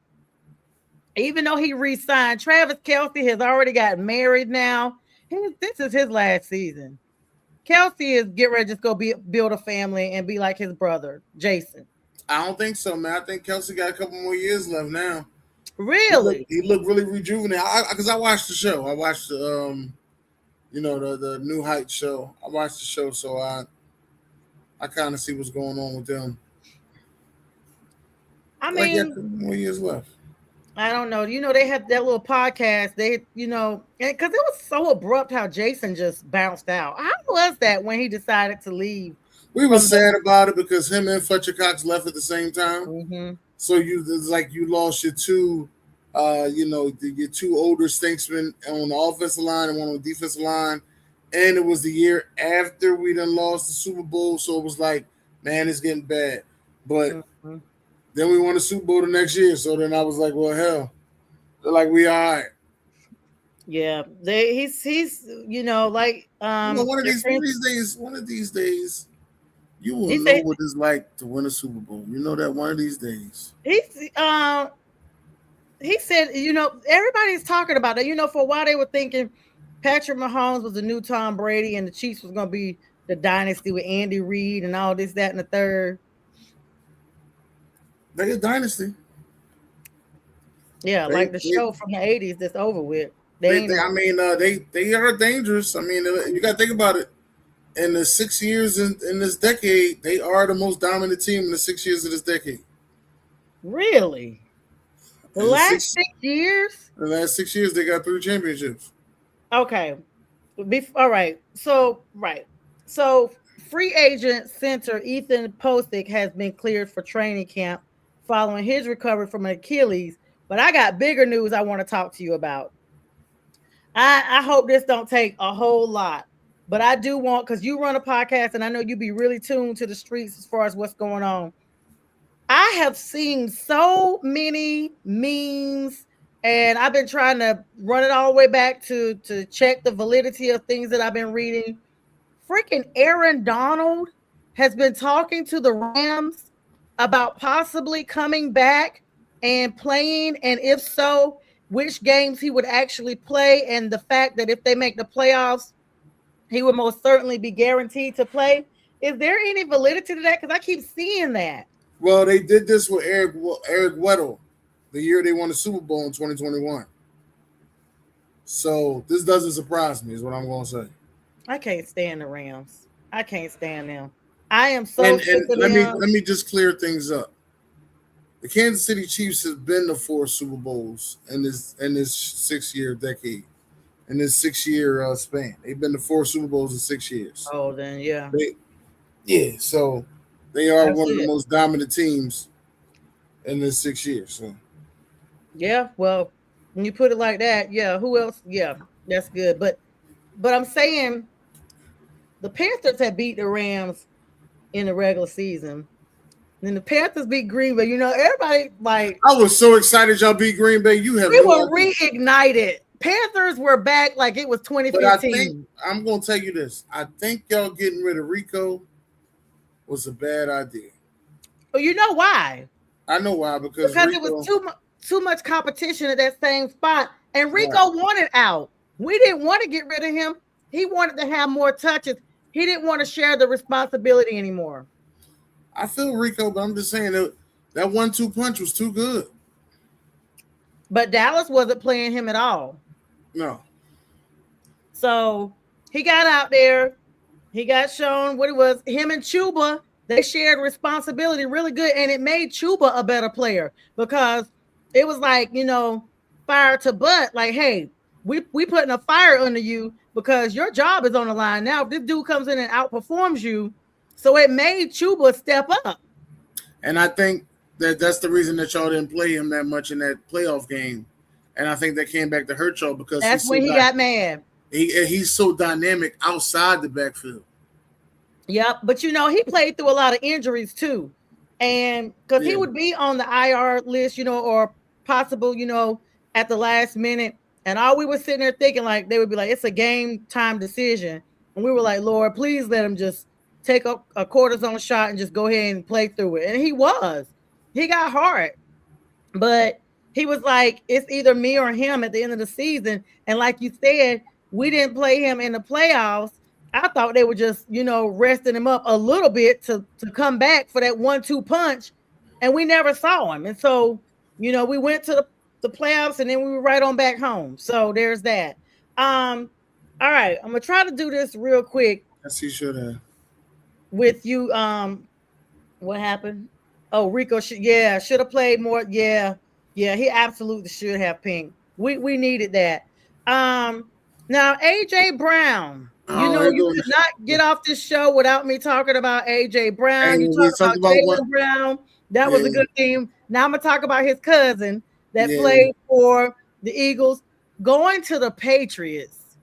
even though he re-signed, Travis Kelce has already got married now. This is his last season. Kelce is get ready to just go build a family and be like his brother, Jason. I don't think so, man. I think Kelce got a couple more years left now. Really? He looked really rejuvenated. Because I watched the show. I watched the the New Heights show. I watched the show, so I kind of see what's going on with them. I mean, he got a couple more years left. I don't know. You know, they have that little podcast. They, you know, because it was so abrupt how Jason just bounced out. How was that when he decided to leave? We were sad about it because him and Fletcher Cox left at the same time. Mm-hmm. So it's like you lost your two, your two older statesmen on the offensive line and one on the defensive line. And it was the year after we done lost the Super Bowl. So it was like, man, it's getting bad. But then we won the Super Bowl the next year. So then I was like, well, hell, they're like, we all right. Yeah, he's you know, like one of these days, you will know what it's like to win a Super Bowl. You know that one of these days. He said, you know, everybody's talking about that. You know, for a while they were thinking Patrick Mahomes was the new Tom Brady and the Chiefs was going to be the dynasty with Andy Reid and all this, that, and the third. They a dynasty. Yeah, like the show from the 80s that's over with. They are dangerous. I mean, you got to think about it. In the 6 years in this decade, they are the most dominant team in the 6 years of this decade. Really? The last 6 years? The last 6 years, they got 3 championships. Okay. All right. So free agent center Ethan Postic has been cleared for training camp following his recovery from an Achilles. But I got bigger news I want to talk to you about. I hope this don't take a whole lot, but I do want, because you run a podcast and I know you be really tuned to the streets as far as what's going on. I have seen so many memes and I've been trying to run it all the way back to check the validity of things that I've been reading. Freaking Aaron Donald has been talking to the Rams about possibly coming back and playing, and if so, which games he would actually play, and the fact that if they make the playoffs, he would most certainly be guaranteed to play. Is there any validity to that? Because I keep seeing that. Well, they did this with Eric Weddle the year they won the Super Bowl in 2021. So this doesn't surprise me, is what I'm going to say. I can't stand the Rams. I can't stand them. I am so sick of them. Let me just clear things up. The Kansas City Chiefs have been to 4 Super Bowls in this 6-year decade, in this 6-year span. They've been to 4 Super Bowls in 6 years. Oh, then yeah. So they are one of the most dominant teams in this 6 years. So. Yeah, well, when you put it like that, yeah, who else? Yeah, that's good. But I'm saying the Panthers have beat the Rams in the regular season. Then the Panthers beat Green Bay. You know, everybody like. I was so excited y'all beat Green Bay. We were reignited. Panthers were back like it was 2015. I'm going to tell you this. I think y'all getting rid of Rico was a bad idea. Well, you know why? I know why. Because Rico, it was too much. too much competition at that same spot. And Rico Right. wanted out. We didn't want to get rid of him. He wanted to have more touches. He didn't want to share the responsibility anymore. I feel Rico, but I'm just saying that 1-2 punch was too good. But Dallas wasn't playing him at all. No. So he got out there. He got shown what it was. Him and Chuba, they shared responsibility really good. And it made Chuba a better player because it was like, fire to butt. Like, hey, we putting a fire under you because your job is on the line. Now, if this dude comes in and outperforms you, so it made Chuba step up. And I think that's the reason that y'all didn't play him that much in that playoff game. And I think that came back to hurt y'all because that's when he got mad. He's so dynamic outside the backfield. Yep. But, he played through a lot of injuries too. And because he would be on the IR list, or possible, at the last minute. And all we were sitting there thinking, like, they would be like, it's a game time decision. And we were like, Lord, please let him just take a cortisone shot and just go ahead and play through it. And he got hard. But he was like, it's either me or him at the end of the season. And like you said, we didn't play him in the playoffs. I thought they were just, resting him up a little bit to come back for that 1-2 punch. And we never saw him. And so, we went to the playoffs and then we were right on back home. So there's that. All right. I'm going to try to do this real quick. Yes, he should have. With you. What happened? Oh, Rico should have played more. Yeah, he absolutely should have, Pink. We needed that. Now AJ Brown. You could not get off this show without me talking about AJ Brown. You talked about Jaylen Brown. That was a good team. Now I'm gonna talk about his cousin that played for the Eagles, going to the Patriots,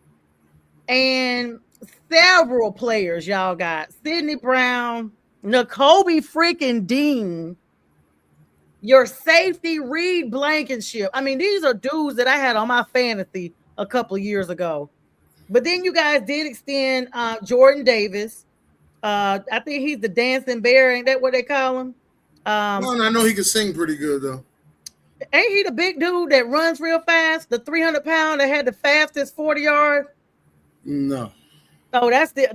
and several players y'all got. Sidney Brown, Nakobe freaking Dean, your safety Reed Blankenship. I mean, these are dudes that I had on my fantasy a couple of years ago. But then you guys did extend Jordan Davis. I think he's the dancing bear. Ain't that what they call him? I know he can sing pretty good though. Ain't he the big dude that runs real fast? The 300-pound that had the fastest 40-yard? No. Oh, that's the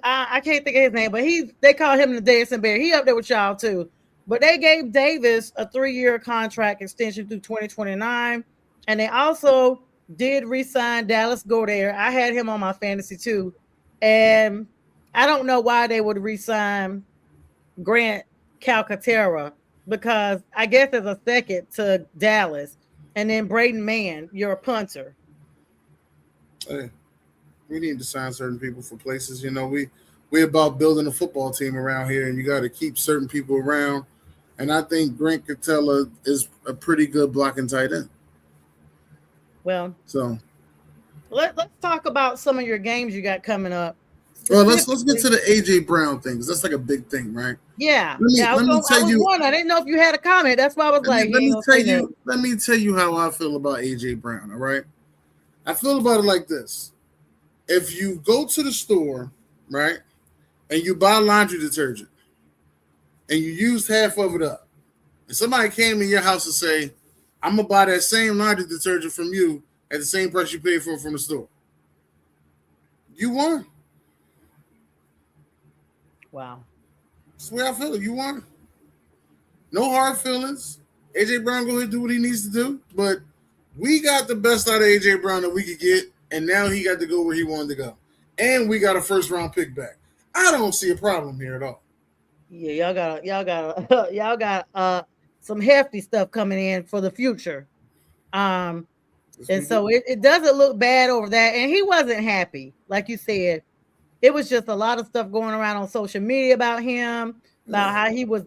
I can't think of his name, but they call him the dancing bear. He up there with y'all too. But they gave Davis a 3-year contract extension through 2029, and they also did re-sign Dallas Goedert. I had him on my fantasy too, and I don't know why they would re-sign Grant Calcaterra, because I guess there's a second to Dallas, and then Braden Mann, you're a punter. Hey, we need to sign certain people for places. We about building a football team around here, and you got to keep certain people around. And I think Grant Calcaterra is a pretty good blocking tight end. Well, so let's talk about some of your games you got coming up. Well, let's get to the AJ Brown things. That's like a big thing, right? Yeah. Let me tell you. I didn't know if you had a comment. That's why I was like, let me tell you how I feel about AJ Brown. All right. I feel about it like this. If you go to the store, right, and you buy laundry detergent and you use half of it up, and somebody came in your house and say, I'm gonna buy that same laundry detergent from you at the same price you paid for it from the store, you won. Wow. That's the way I feel. You won. No hard feelings. AJ Brown go ahead and do what he needs to do, but we got the best out of AJ Brown that we could get, and now he got to go where he wanted to go. And we got a first-round pick back. I don't see a problem here at all. Yeah, y'all got some hefty stuff coming in for the future. And so it doesn't look bad over that. And he wasn't happy, like you said. It was just a lot of stuff going around on social media about him, about how he was,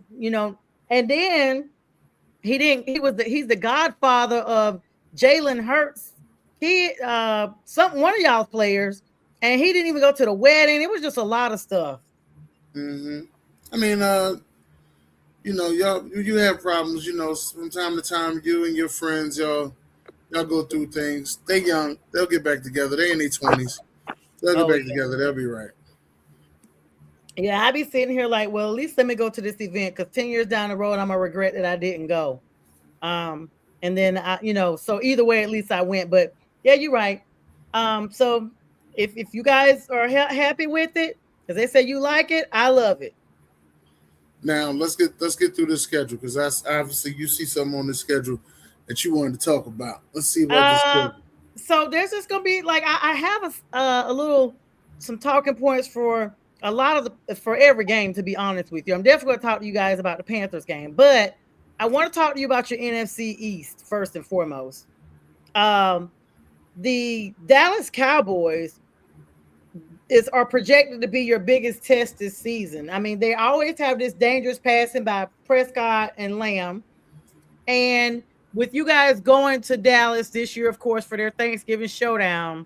and then he's the godfather of Jalen Hurts. One of y'all's players, and he didn't even go to the wedding. It was just a lot of stuff. Mm-hmm. I mean, y'all, you have problems, from time to time. You and your friends, y'all go through things. They young, they'll get back together. They in their 20s. They'll get back together. They'll be right. Yeah, I be sitting here like, well, at least let me go to this event, because 10 years down the road, I'm gonna regret that I didn't go. And then so either way, at least I went. But yeah, you're right. So if you guys are happy with it, because they say you like it, I love it. Now let's get through this schedule because that's obviously you see something on the schedule that you wanted to talk about. Let's see about this Uh, schedule. so there's just gonna be like I have a little some talking points for a lot of the for every game. To be honest with you, I'm definitely gonna talk to you guys about the Panthers game, but I want to talk to you about your NFC East first and foremost. Um, the Dallas Cowboys are projected to be your biggest test this season. I mean, they always have this dangerous passing by Prescott and Lamb. And with you guys going to Dallas this year, of course, for their Thanksgiving showdown,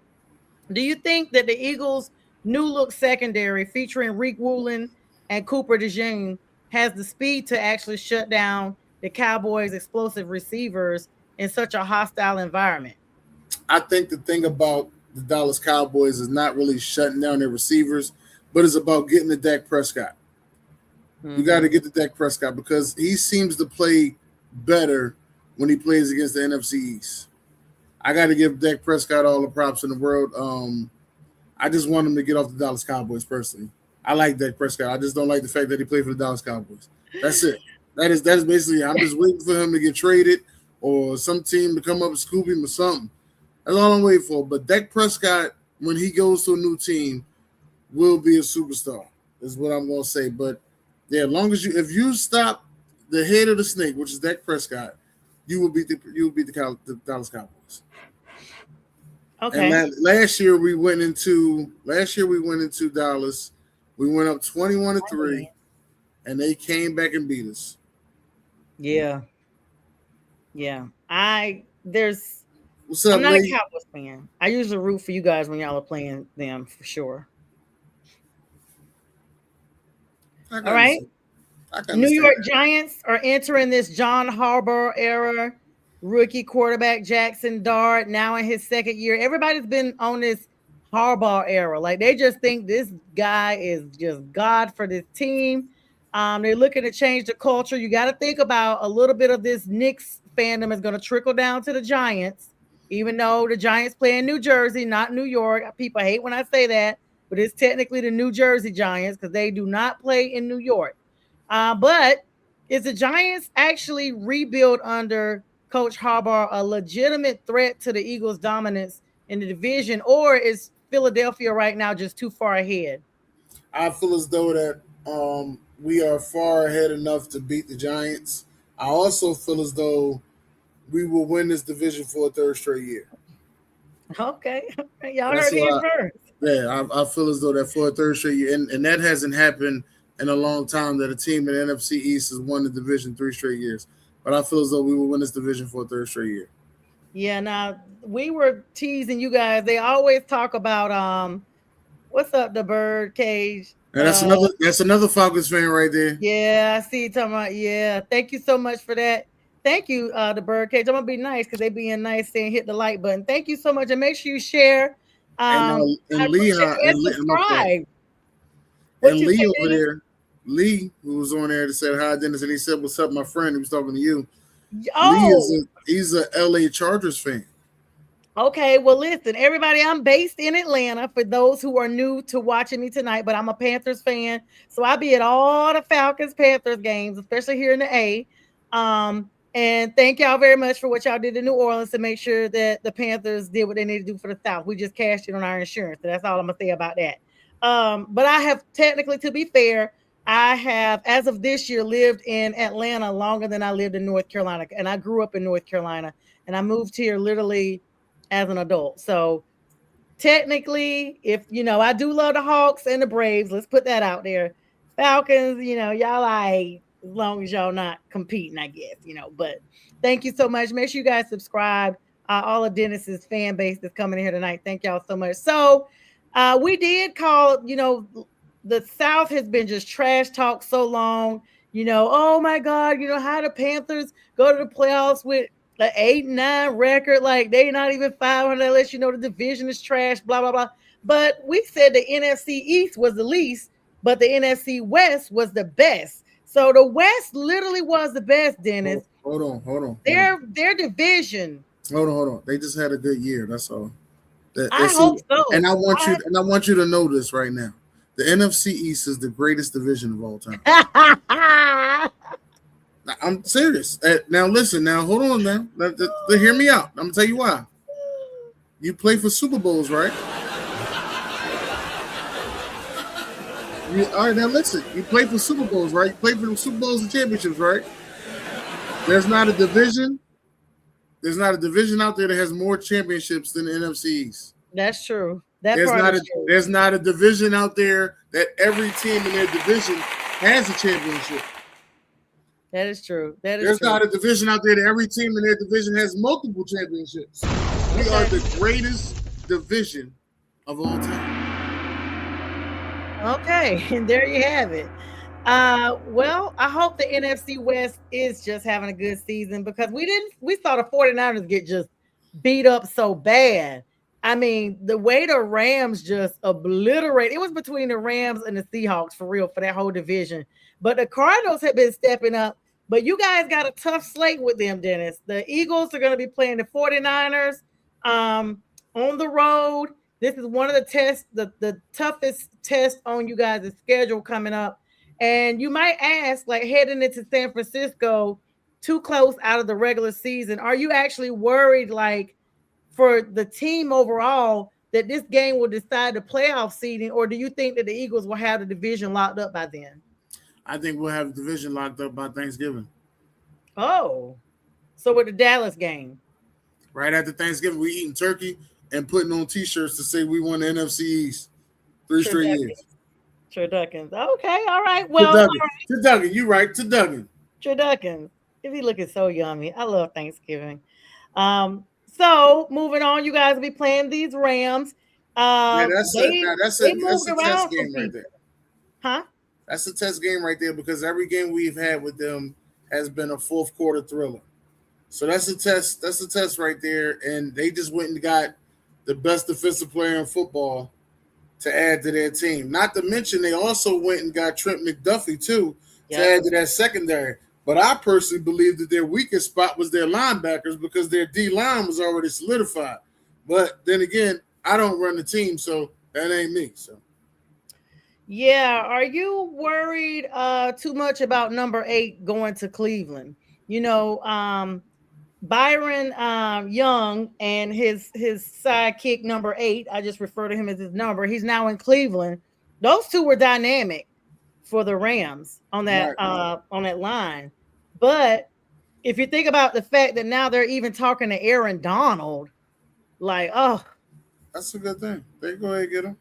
do you think that the Eagles' new look secondary featuring Reek Woolen and Cooper DeJean has the speed to actually shut down the Cowboys' explosive receivers in such a hostile environment? I think the thing about the Dallas Cowboys is not really shutting down their receivers, but it's about getting to Dak Prescott. You got to get to Dak Prescott because he seems to play better when he plays against the NFC East. I got to give Dak Prescott all the props in the world. I just want him to get off the Dallas Cowboys personally. I like Dak Prescott. I just don't like the fact that he played for the Dallas Cowboys. That's it. That is basically. I'm just waiting for him to get traded or some team to come up and scoop him or something. That's all I'm waiting for. But Dak Prescott, when he goes to a new team, will be a superstar. Is what I'm gonna say. But yeah, as long as if you stop the head of the snake, which is Dak Prescott, you will beat the Dallas Cowboys. Okay. And last year we went into Dallas. We went up 21-3, and they came back and beat us. Yeah. Yeah. What's up, I'm not a Lee? Cowboys fan. I usually root for you guys when y'all are playing them for sure. I can All right. understand. I can New understand York that. Giants are entering this John Harbaugh era. Rookie quarterback Jackson Dart now in his second year. Everybody's been on this Harbaugh era. Like they just think this guy is just God for this team. They're looking to change the culture. You got to think about a little bit of this Knicks fandom is going to trickle down to the Giants, even though the Giants play in New Jersey, not New York. People hate when I say that, but it's technically the New Jersey Giants because they do not play in New York. But is the Giants actually rebuild under Coach Harbaugh a legitimate threat to the Eagles' dominance in the division, or is Philadelphia right now just too far ahead? I feel as though that we are far ahead enough to beat the Giants. I also feel as though we will win this division for a third straight year. Okay, y'all That's heard here what first. I feel as though that for a third straight year, and that hasn't happened in a long time that a team in the NFC East has won the division 3 straight years. But I feel as though we will win this division for a third straight year. Yeah, now we were teasing you guys. They always talk about what's up the bird cage. And that's another Falcons fan right there. Yeah, I see you talking about. Yeah, thank you so much for that. Thank you, the birdcage. I'm gonna be nice because they being nice saying hit the like button. Thank you so much, and make sure you share. And I appreciate it. And My fault. subscribe. What And you Lee say, over Dennis? there, Lee, who was on there, that said hi, Dennis, and he said, "What's up, my friend?" He was talking to you. Oh, He's a LA Chargers fan. okay. Well, listen, everybody. I'm based in Atlanta. For those who are new to watching me tonight, but I'm a Panthers fan, so I'll be at all the Falcons Panthers games, especially here in the A. And thank y'all very much for what y'all did in New Orleans to make sure that the Panthers did what they need to do for the South. We just cashed in on our insurance. So that's all I'm gonna say about that. But I have technically, to be fair, I have, as of this year, lived in Atlanta longer than I lived in North Carolina. And I grew up in North Carolina and I moved here literally as an adult. So technically, if I do love the Hawks and the Braves, let's put that out there. Falcons, y'all like as long as y'all not competing, I guess, but thank you so much. Make sure you guys subscribe. All of Dennis's fan base that's coming in here tonight. Thank y'all so much. So we did call, the South has been just trash talk so long. Oh my God, how the Panthers go to the playoffs with the 8-9 record, like they not even 500 unless the division is trash, blah blah blah. But we said the NFC East was the least, but the NFC West was the best. So the West literally was the best, Dennis. Hold on. Their division. Hold on. They just had a good year. That's all. I hope so. And I want you to know this right now. The NFC East is the greatest division of all time. I'm serious. Now listen. Now hold on. Now hear me out. I'm gonna tell you why. You play for Super Bowls, right? All right. Now listen. You play for Super Bowls, right? You play for the Super Bowls and championships, right? There's not a division. There's not a division out there that has more championships than the NFC East. That's true. There's not a division out there that every team in their division has a championship. That is true. There's not a division out there that every team in their division has multiple championships. We are the greatest division of all time. Okay, and there you have it. Well, I hope the NFC West is just having a good season because we saw the 49ers get just beat up so bad. I mean, the way the Rams just obliterated, it was between the Rams and the Seahawks for real for that whole division. But the Cardinals have been stepping up. But you guys got a tough slate with them, Dennis. The Eagles are going to be playing the 49ers on the road. This is one of the tests, the toughest test on you guys' schedule coming up. And you might ask, like heading into San Francisco, too close out of the regular season, are you actually worried, like, for the team overall that this game will decide the playoff seeding, or do you think that the Eagles will have the division locked up by then? I think we'll have the division locked up by Thanksgiving. Oh, so with the Dallas game. Right after Thanksgiving, we eating turkey and putting on T-shirts to say we won the NFC East 3 straight years. Turduckins. Okay, all right. Well, Turducken, you right. Turducken. Turduckins. If he looking so yummy. I love Thanksgiving. So moving on, you guys will be playing these Rams. That's a test game right there. Huh? That's a test game right there because every game we've had with them has been a fourth quarter thriller. So that's a test. That's a test right there. And they just went and got the best defensive player in football to add to their team. Not to mention they also went and got Trent McDuffie too to add to that secondary. But I personally believe that their weakest spot was their linebackers because their D-line was already solidified. But then again, I don't run the team, so that ain't me. So, yeah, are you worried too much about number 8 going to Cleveland? You know, Byron Young and his sidekick number 8, I just refer to him as his number. He's now in Cleveland. Those two were dynamic for the Rams on that on that line. But if you think about the fact that now they're even talking to Aaron Donald, like, oh, that's a good thing. They go ahead and get him.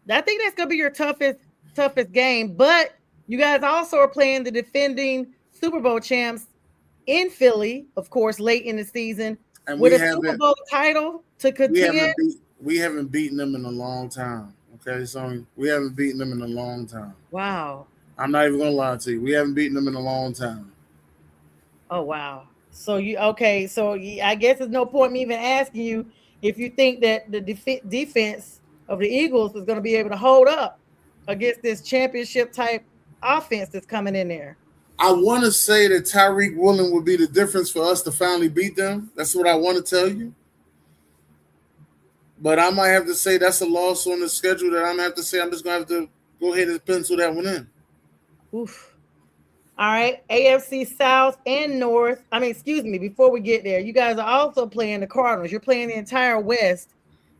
I think that's gonna be your toughest game. But you guys also are playing the defending Super Bowl champs in Philly, of course, late in the season, and with a Super Bowl title to contend. We haven't beaten them in a long time. Okay, so we haven't beaten them in a long time. Wow. I'm not even gonna lie to you. We haven't beaten them in a long time. Oh wow. So I guess there's no point me even asking you if you think that the defense of the Eagles is going to be able to hold up against this championship type offense that's coming in there. I want to say that Tyreek Woolen would be the difference for us to finally beat them. That's what I want to tell you. But I might have to say that's a loss on the schedule that I'm going to have to say I'm just going to have to go ahead and pencil that one in. Oof. All right. AFC South and North. Before we get there, you guys are also playing the Cardinals. You're playing the entire West.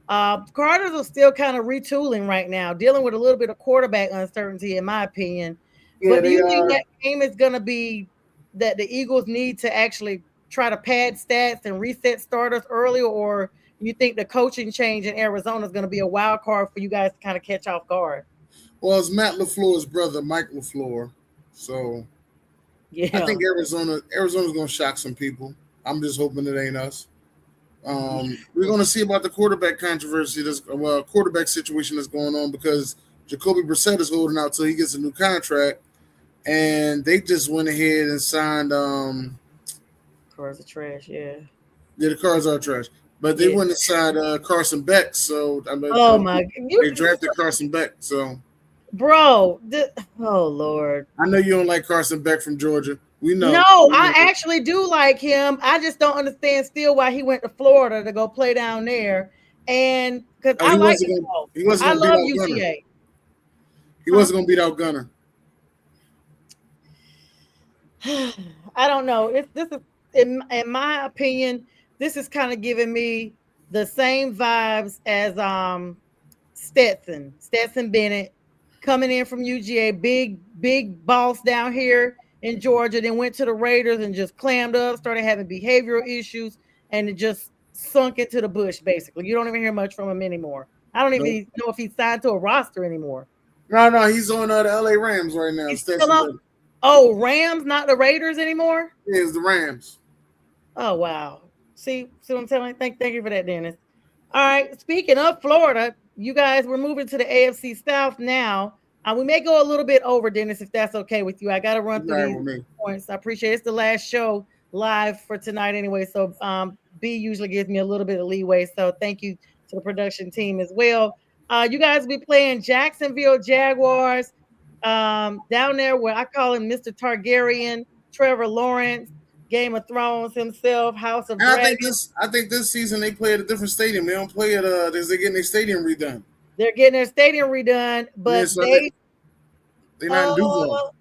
Cardinals are still kind of retooling right now, dealing with a little bit of quarterback uncertainty, in my opinion. Yeah, but do you think that game is going to be that the Eagles need to actually try to pad stats and reset starters early, or you think the coaching change in Arizona is going to be a wild card for you guys to kind of catch off guard? Well, it's Matt LaFleur's brother, Mike LaFleur. So yeah, I think Arizona's going to shock some people. I'm just hoping it ain't us. We're going to see about the quarterback controversy, quarterback situation that's going on because Jacoby Brissett is holding out till he gets a new contract, and they just went ahead and signed. Cards are trash, yeah. Yeah, the cards are trash, but they went and signed Carson Beck. So they drafted Carson Beck. So, bro, oh Lord, I know you don't like Carson Beck from Georgia. We know. No, I actually do like him. I just don't understand still why he went to Florida to go play down there. And because I like him. He wasn't I gonna beat love out UGA. Gunner. He wasn't gonna beat out Gunner. I don't know. This is in my opinion, this is kind of giving me the same vibes as Stetson Bennett coming in from UGA, big boss down here in Georgia, then went to the Raiders and just clammed up, started having behavioral issues, and it just sunk into the bush. Basically, you don't even hear much from him anymore. I don't even know if he's signed to a roster anymore. No, he's on the LA Rams right now. Oh, Rams, not the Raiders anymore? Yeah, it's the Rams. Oh, wow. See what I'm telling you? Thank you for that, Dennis. All right. Speaking of Florida, you guys, we're moving to the AFC South now. We may go a little bit over, Dennis, if that's okay with you. I got to run through these points. I appreciate it. It's the last show live for tonight anyway. So B usually gives me a little bit of leeway. So thank you to the production team as well. You guys will be playing Jacksonville Jaguars down there where I call him Mr. Targaryen, Trevor Lawrence, Game of Thrones himself, House of Dragons. I think this season they play at a different stadium. They don't play at they're getting their stadium redone. They're getting their stadium redone, but they're not in Duval.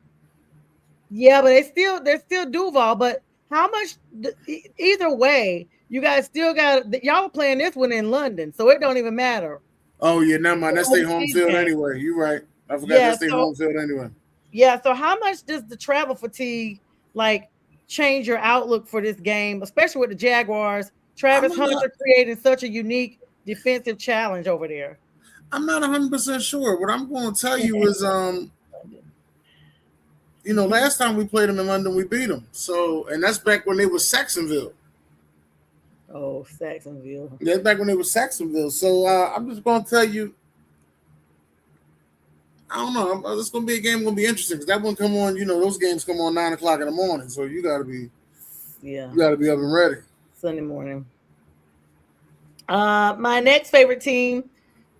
Yeah, but they're still Duval. But how much? Either way, you guys still got y'all playing this one in London, so it don't even matter. Oh yeah, never mind. That's their home field anyway. You're right. I forgot that's their home field anyway. Yeah. So how much does the travel fatigue change your outlook for this game, especially with the Jaguars? Travis Hunter creating such a unique defensive challenge over there. I'm not 100% sure. What I'm going to tell you is, last time we played them in London, we beat them. So, and that's back when they were Saxonville. Oh, Saxonville. That's back when they were Saxonville. So I'm just going to tell you, I don't know. It's going to be a game going to be interesting because that one come on. Those games come on 9:00 in the morning, so you got to be, you got to be up and ready. Sunday morning. My next favorite team,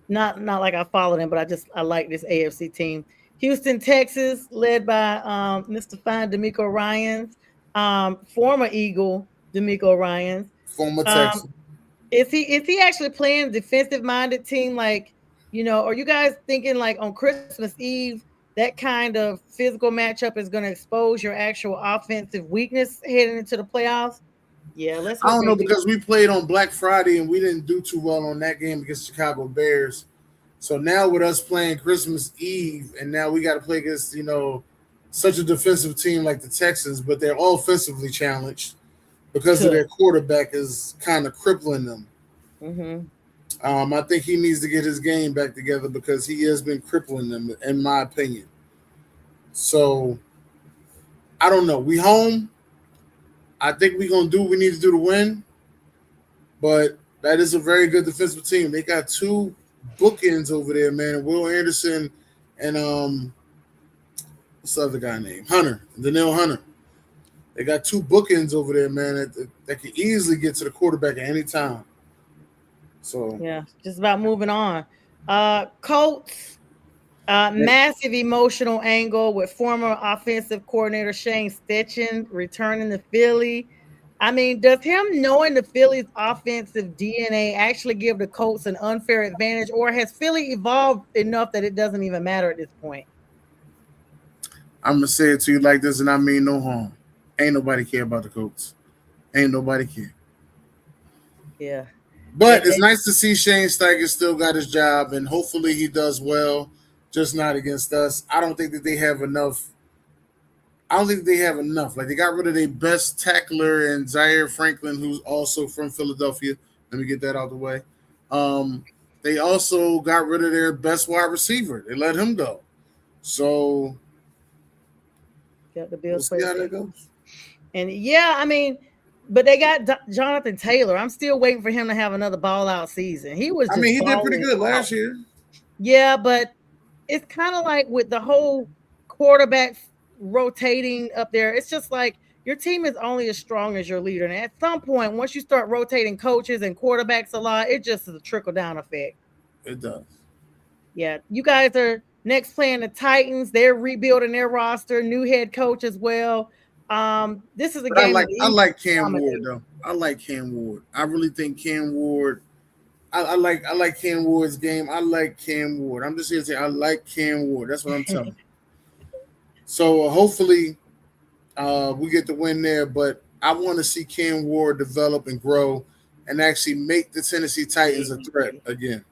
not like I follow them, but I like this AFC team. Houston, Texas, led by Mr. Fine DeMeco Ryans, former Eagle DeMeco Ryans, former Texas. Is he actually playing a defensive minded team? Are you guys thinking on Christmas Eve, that kind of physical matchup is going to expose your actual offensive weakness heading into the playoffs? Yeah, I don't know because we played on Black Friday and we didn't do too well on that game against Chicago Bears. So now with us playing Christmas Eve and now we got to play against, such a defensive team like the Texans, but they're all offensively challenged because of their quarterback is kind of crippling them. Mm-hmm. I think he needs to get his game back together because he has been crippling them, in my opinion. So, I don't know. We home. I think we're going to do what we need to do to win. But that is a very good defensive team. They got two bookends over there, man. Will Anderson and what's the other guy named? Danielle Hunter. They got two bookends over there, man, that can easily get to the quarterback at any time. So yeah, just about moving on. Colts, massive emotional angle with former offensive coordinator Shane Steichen returning to Philly. I mean, does him knowing the Phillies' offensive DNA actually give the Colts an unfair advantage, or has Philly evolved enough that it doesn't even matter at this point? I'm gonna say it to you like this, and I mean no harm. Ain't nobody care about the Colts. Ain't nobody care. Yeah. But it's nice to see Shane Steichen still got his job, and hopefully he does well, just not against us. I don't think that they have enough. Like, they got rid of their best tackler and Zaire Franklin, who's also from Philadelphia. Let me get that out of the way. They also got rid of their best wide receiver. They let him go. So got the Bills. We'll see how that goes. And yeah, I mean, but they got Jonathan Taylor. I'm still waiting for him to have another ball out season. He did pretty good last year. Yeah, but it's kind of like with the whole quarterback rotating up there. It's just like your team is only as strong as your leader. And at some point, once you start rotating coaches and quarterbacks a lot, it just is a trickle down effect. It does. Yeah, you guys are next playing the Titans. They're rebuilding their roster, new head coach as well. This is a But game I the like Cam Ward dominate. though. I like Cam Ward. I really think Cam Ward. I like Cam Ward's game. I like Cam Ward. I'm just here to say I like Cam Ward. That's what I'm telling you. So hopefully we get the win there. But I want to see Cam Ward develop and grow and actually make the Tennessee Titans a threat again.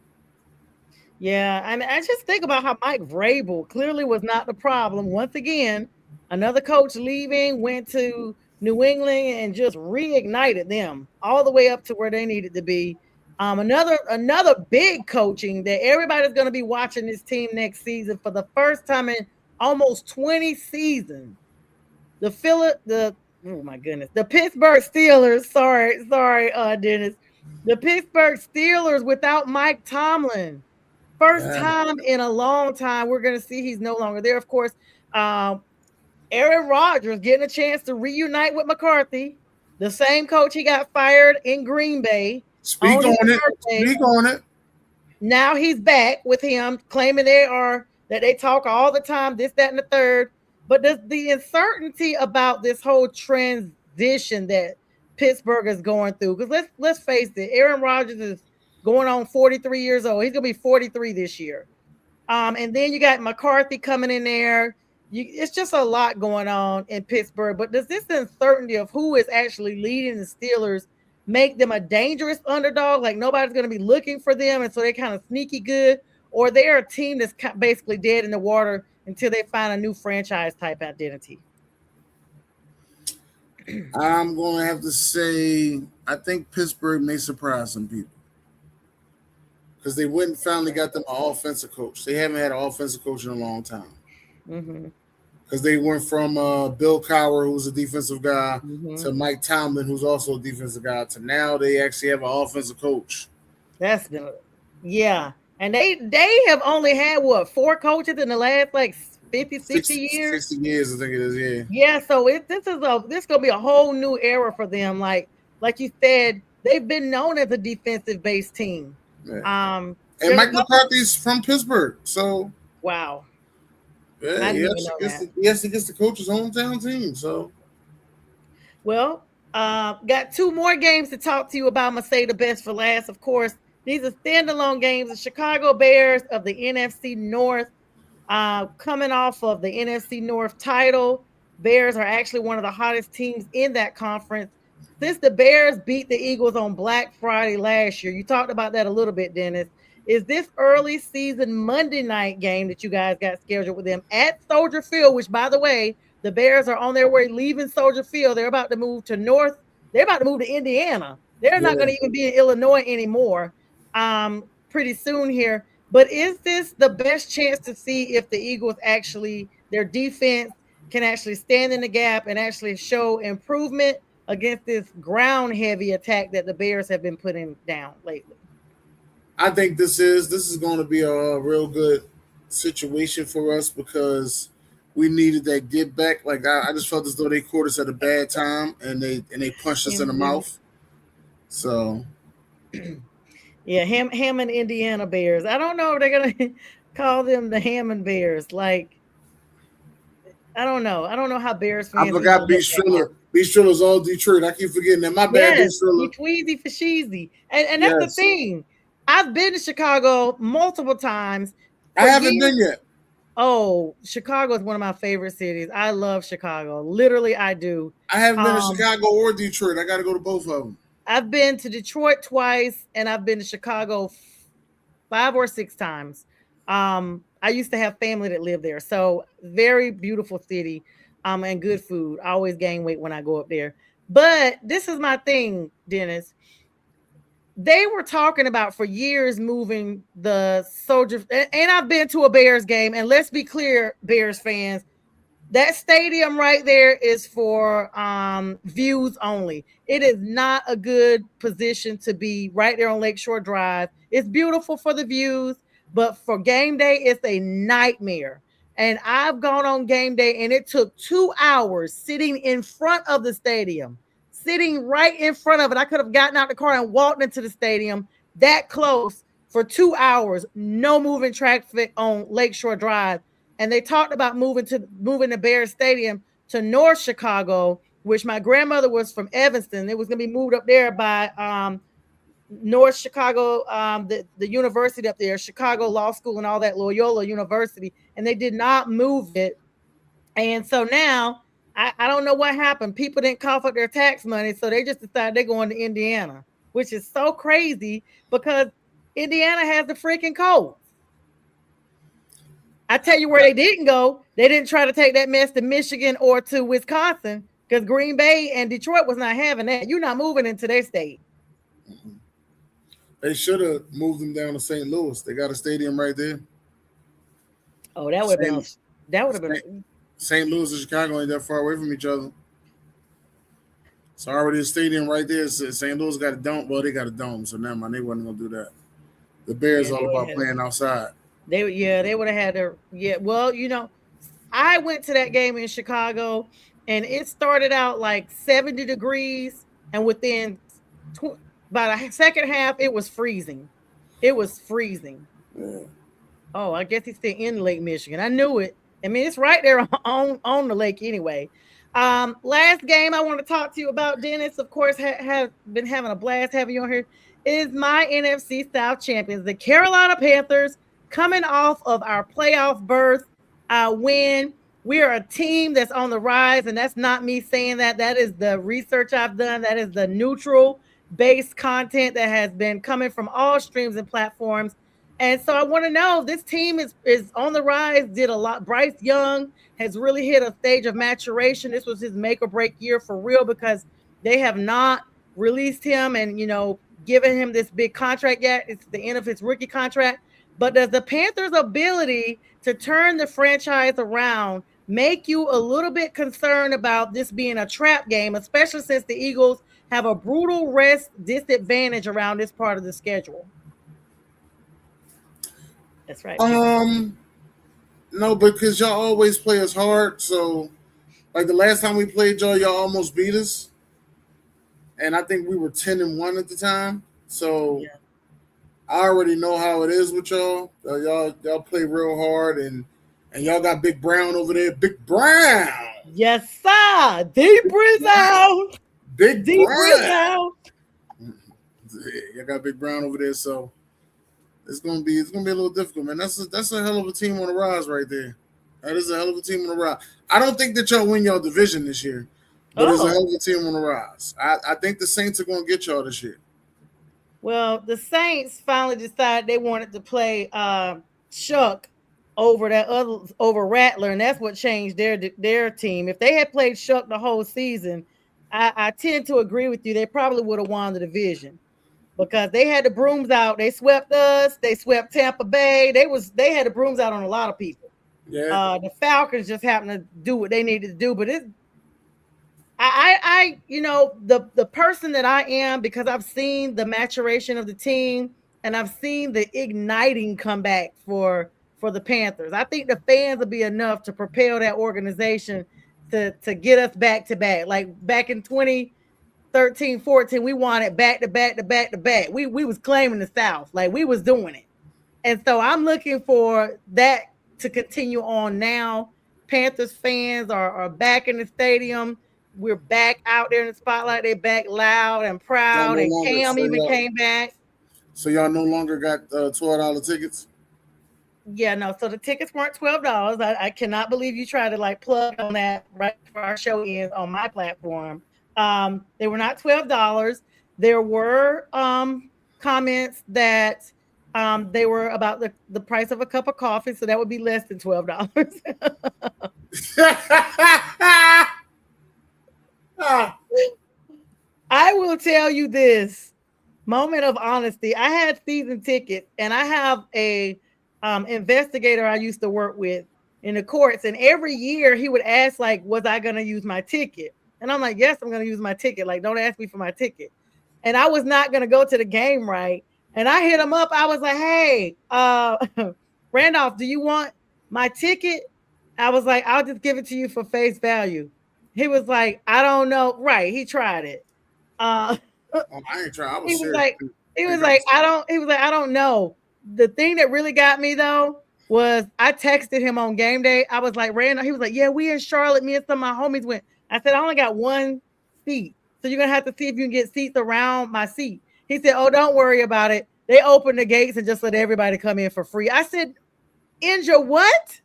Yeah, and I just think about how Mike Vrabel clearly was not the problem. Once again, another coach leaving, went to New England and just reignited them all the way up to where they needed to be. Another big coaching that everybody's going to be watching this team next season for the first time in almost 20 seasons. The oh my goodness, the Pittsburgh Steelers. Sorry, Dennis. The Pittsburgh Steelers without Mike Tomlin. First Yeah. time in a long time, we're going to see he's no longer there. Of course, Aaron Rodgers getting a chance to reunite with McCarthy, the same coach he got fired in Green Bay Speak on his on it. birthday. Speak on it. Now he's back with him, claiming that they talk all the time, this, that, and the third. But the uncertainty about this whole transition that Pittsburgh is going through, because let's face it, Aaron Rodgers is going on 43 years old. He's gonna be 43 this year. And then you got McCarthy coming in there. It's just a lot going on in Pittsburgh. But does this uncertainty of who is actually leading the Steelers make them a dangerous underdog? Like nobody's going to be looking for them, and so they're kind of sneaky good, or they're a team that's basically dead in the water until they find a new franchise type identity? I'm going to have to say I think Pittsburgh may surprise some people because they went and finally got them an offensive coach. They haven't had an offensive coach in a long time. Mm-hmm. Because they went from Bill Cowher, who was a defensive guy, Mm-hmm. to Mike Tomlin, who's also a defensive guy, to now they actually have an offensive coach. That's been, yeah. And they have only had what, 4 coaches in the last like 50, 60 years? 60 years, I think it is, yeah. Yeah, so this gonna be a whole new era for them. Like you said, they've been known as a defensive based team. Yeah. And there's Mike McCarthy's from Pittsburgh, so wow. yeah, he has to get the coach's hometown team. So Well, got 2 more games to talk to you about. I'm gonna say the best for last, of course. These are standalone games. The Chicago Bears of the NFC North, coming off of the NFC North title. Bears are actually one of the hottest teams in that conference. Since the Bears beat the Eagles on Black Friday last year, you talked about that a little bit, Dennis. Is this early season Monday night game that you guys got scheduled with them at Soldier Field, which, by the way, the Bears are on their way leaving Soldier Field. They're about to move to They're about to move to Indiana. They're not going to even be in Illinois anymore pretty soon here. But is this the best chance to see if the Eagles actually, their defense can actually stand in the gap and actually show improvement against this ground heavy attack that the Bears have been putting down lately? I think this is going to be a real good situation for us because we needed that get back. Like I just felt as though they caught us at a bad time and they punched us in the mouth. So yeah, Hammond Indiana Bears. I don't know if they're gonna call them the Hammond Bears. Like, I don't know. I don't know how Bears fans. I forgot B. Striller. B. Striller's all Detroit. I keep forgetting that. My bad, B. Striller. Tweezy for cheesy. And that's the thing. I've been to Chicago multiple times. I haven't been yet. Oh, Chicago is one of my favorite cities. I love Chicago. Literally, I do. I haven't been to Chicago or Detroit. I got to go to both of them. I've been to Detroit twice, and I've been to Chicago 5 or 6 times. I used to have family that lived there. So very beautiful city, and good food. I always gain weight when I go up there. But this is my thing, Dennis. They were talking about for years moving the Soldier, and I've been to a Bears game, and let's be clear, Bears fans, that stadium right there is for views only. It is not a good position to be right there on Lakeshore Drive. It's beautiful for the views, but for game day, it's a nightmare. And I've gone on game day, and it took 2 hours sitting in front of the stadium. Sitting right in front of it. I could have gotten out the car and walked into the stadium that close for 2 hours. No moving traffic on Lakeshore Drive. And they talked about moving the Bears Stadium to North Chicago, which my grandmother was from Evanston. It was going to be moved up there by North Chicago, the university up there, Chicago Law School and all that, Loyola University, and they did not move it. And so now I don't know what happened. People didn't cough up their tax money, so they just decided they're going to Indiana, which is so crazy because Indiana has the freaking cold. I tell you where they didn't go. They didn't try to take that mess to Michigan or to Wisconsin because Green Bay and Detroit was not having that. You're not moving into their state. They should have moved them down to St. Louis. They got a stadium right there. Oh, that would have been. St. Louis and Chicago ain't that far away from each other. It's already a stadium right there. St. Louis got a dome. Well, they got a dome, so never mind. They wasn't gonna do that. The Bears all about playing outside. They would have had to. Yeah, well, I went to that game in Chicago, and it started out like 70 degrees, and within about a second half, it was freezing. It was freezing. Yeah. Oh, I guess he's still in Lake Michigan. I knew it. I mean, it's right there on the lake anyway. Last game I want to talk to you about, Dennis, of course, have been having a blast having you on here, is my NFC South champions, the Carolina Panthers, coming off of our playoff berth win. We are a team that's on the rise, and that's not me saying that. That is the research I've done. That is the neutral-based content that has been coming from all streams and platforms. And so I want to know, this team is on the rise, did a lot. Bryce Young has really hit a stage of maturation. This was his make or break year for real because they have not released him and, given him this big contract yet. It's the end of his rookie contract. But does the Panthers' ability to turn the franchise around make you a little bit concerned about this being a trap game, especially since the Eagles have a brutal rest disadvantage around this part of the schedule? That's right. No, because y'all always play us hard. So, like the last time we played y'all almost beat us, and I think we were 10-1 at the time. So, yeah. I already know how it is with y'all. Y'all play real hard, and y'all got Big Brown over there. Big Brown. Yes, sir. Deep breath out. Big Deep Brown. breath out. Y'all got Big Brown over there, so. It's gonna be a little difficult, man. That's a hell of a team on the rise right there. That is a hell of a team on the rise. I don't think that y'all win y'all division this year, but it's a hell of a team on the rise. I think the Saints are gonna get y'all this year. Well, the Saints finally decided they wanted to play Chuck over Rattler, and that's what changed their team. If they had played Chuck the whole season, I tend to agree with you. They probably would have won the division. Because they had the brooms out. They swept us. They swept Tampa Bay. They had the brooms out on a lot of people. Yeah. The Falcons just happened to do what they needed to do. But the person that I am, because I've seen the maturation of the team and I've seen the igniting comeback for the Panthers. I think the fans will be enough to propel that organization to get us back to back. Like back in 2013-14, we wanted back to back to back to back. We was claiming the South, like we was doing it. And so I'm looking for that to continue on now. Panthers fans are back in the stadium. We're back out there in the spotlight. They're back loud and proud. And Cam even came back. So y'all no longer got $12 tickets? Yeah, no. So the tickets weren't $12. I cannot believe you tried to like plug on that right before our show ends on my platform. They were not $12. There were comments that they were about the price of a cup of coffee, so that would be less than $12. I will tell you this moment of honesty. I had season tickets, and I have a investigator I used to work with in the courts, and every year he would ask, like, was I going to use my ticket? And I'm like, yes, I'm going to use my ticket. Like, don't ask me for my ticket. And I was not going to go to the game, right? And I hit him up. I was like, hey, Randolph, do you want my ticket? I was like, I'll just give it to you for face value. He was like, I don't know. Right. He tried it. I ain't trying. He was like, I don't know. The thing that really got me though was I texted him on game day. I was like, Randall, he was like, yeah, we in Charlotte. Me and some of my homies went. I said, I only got one seat. So you're going to have to see if you can get seats around my seat. He said, oh, don't worry about it. They opened the gates and just let everybody come in for free. I said, Inja, what?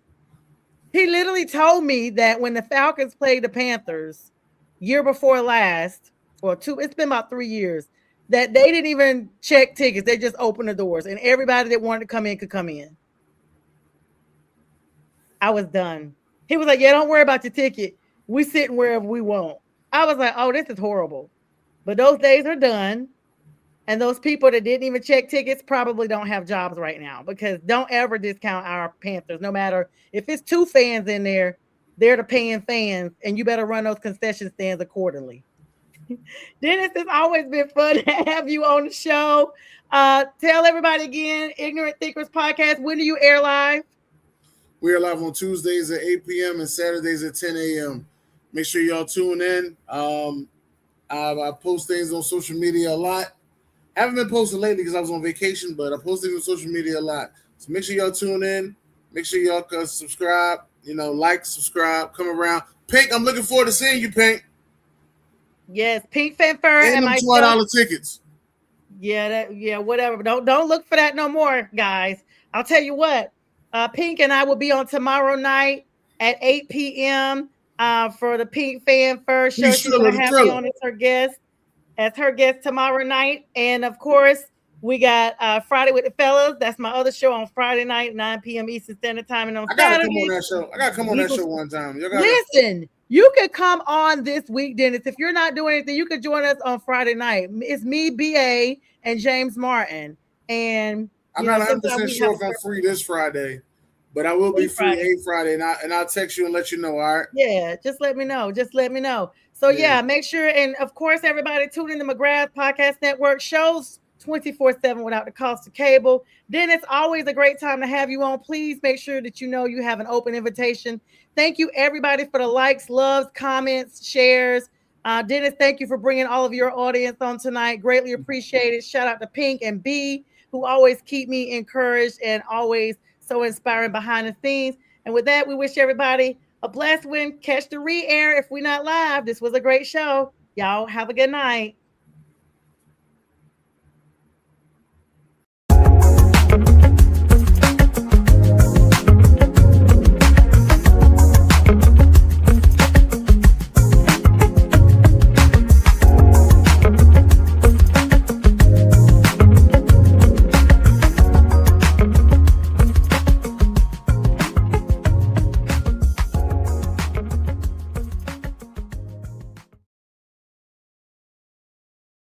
He literally told me that when the Falcons played the Panthers year before last, or two, it's been about 3 years, that they didn't even check tickets. They just opened the doors and everybody that wanted to come in could come in. I was done. He was like, yeah, don't worry about your ticket. We sitting wherever we want. I was like, oh, this is horrible. But those days are done. And those people that didn't even check tickets probably don't have jobs right now, because don't ever discount our Panthers. No matter if it's 2 fans in there, they're the paying fans, and you better run those concession stands accordingly. Dennis, it's always been fun to have you on the show. Tell everybody again, Ignorant Thinkers Podcast, when do you air live? We are live on Tuesdays at 8 p.m. and Saturdays at 10 a.m. Make sure y'all tune in. I post things on social media a lot. I haven't been posting lately because I was on vacation, but I post things on social media a lot. So make sure y'all tune in. Make sure y'all subscribe. Like, subscribe, come around. Pink, I'm looking forward to seeing you, Pink. Yes, Pink Fanfare and them $12 tickets. Yeah, whatever. Don't look for that no more, guys. I'll tell you what. Pink and I will be on tomorrow night at 8 p.m. For the Pink Fanfare show. She's going to have me on as her guest tomorrow night. And of course, we got Friday with the Fellas. That's my other show on Friday night, 9 p.m. Eastern Standard Time. And on Saturday, come on that show. I got to come on that show one time. Listen, you could come on this week, Dennis. If you're not doing anything, you could join us on Friday night. It's me, BA, and James Martin. And I'm not 100% sure if I'm free this Friday, but I will be free Friday, and I'll text you and let you know. All right? Yeah, just let me know. So yeah, make sure, and of course, everybody tune in to McGrath Podcast Network shows 24/7 without the cost of cable. Then it's always a great time to have you on. Please make sure that you know you have an open invitation. Thank you, everybody, for the likes, loves, comments, shares. Dennis, thank you for bringing all of your audience on tonight. Greatly appreciated. Shout out to Pink and B, who always keep me encouraged and always so inspiring behind the scenes. And with that, we wish everybody a blessed one. Catch the re-air if we're not live. This was a great show. Y'all have a good night.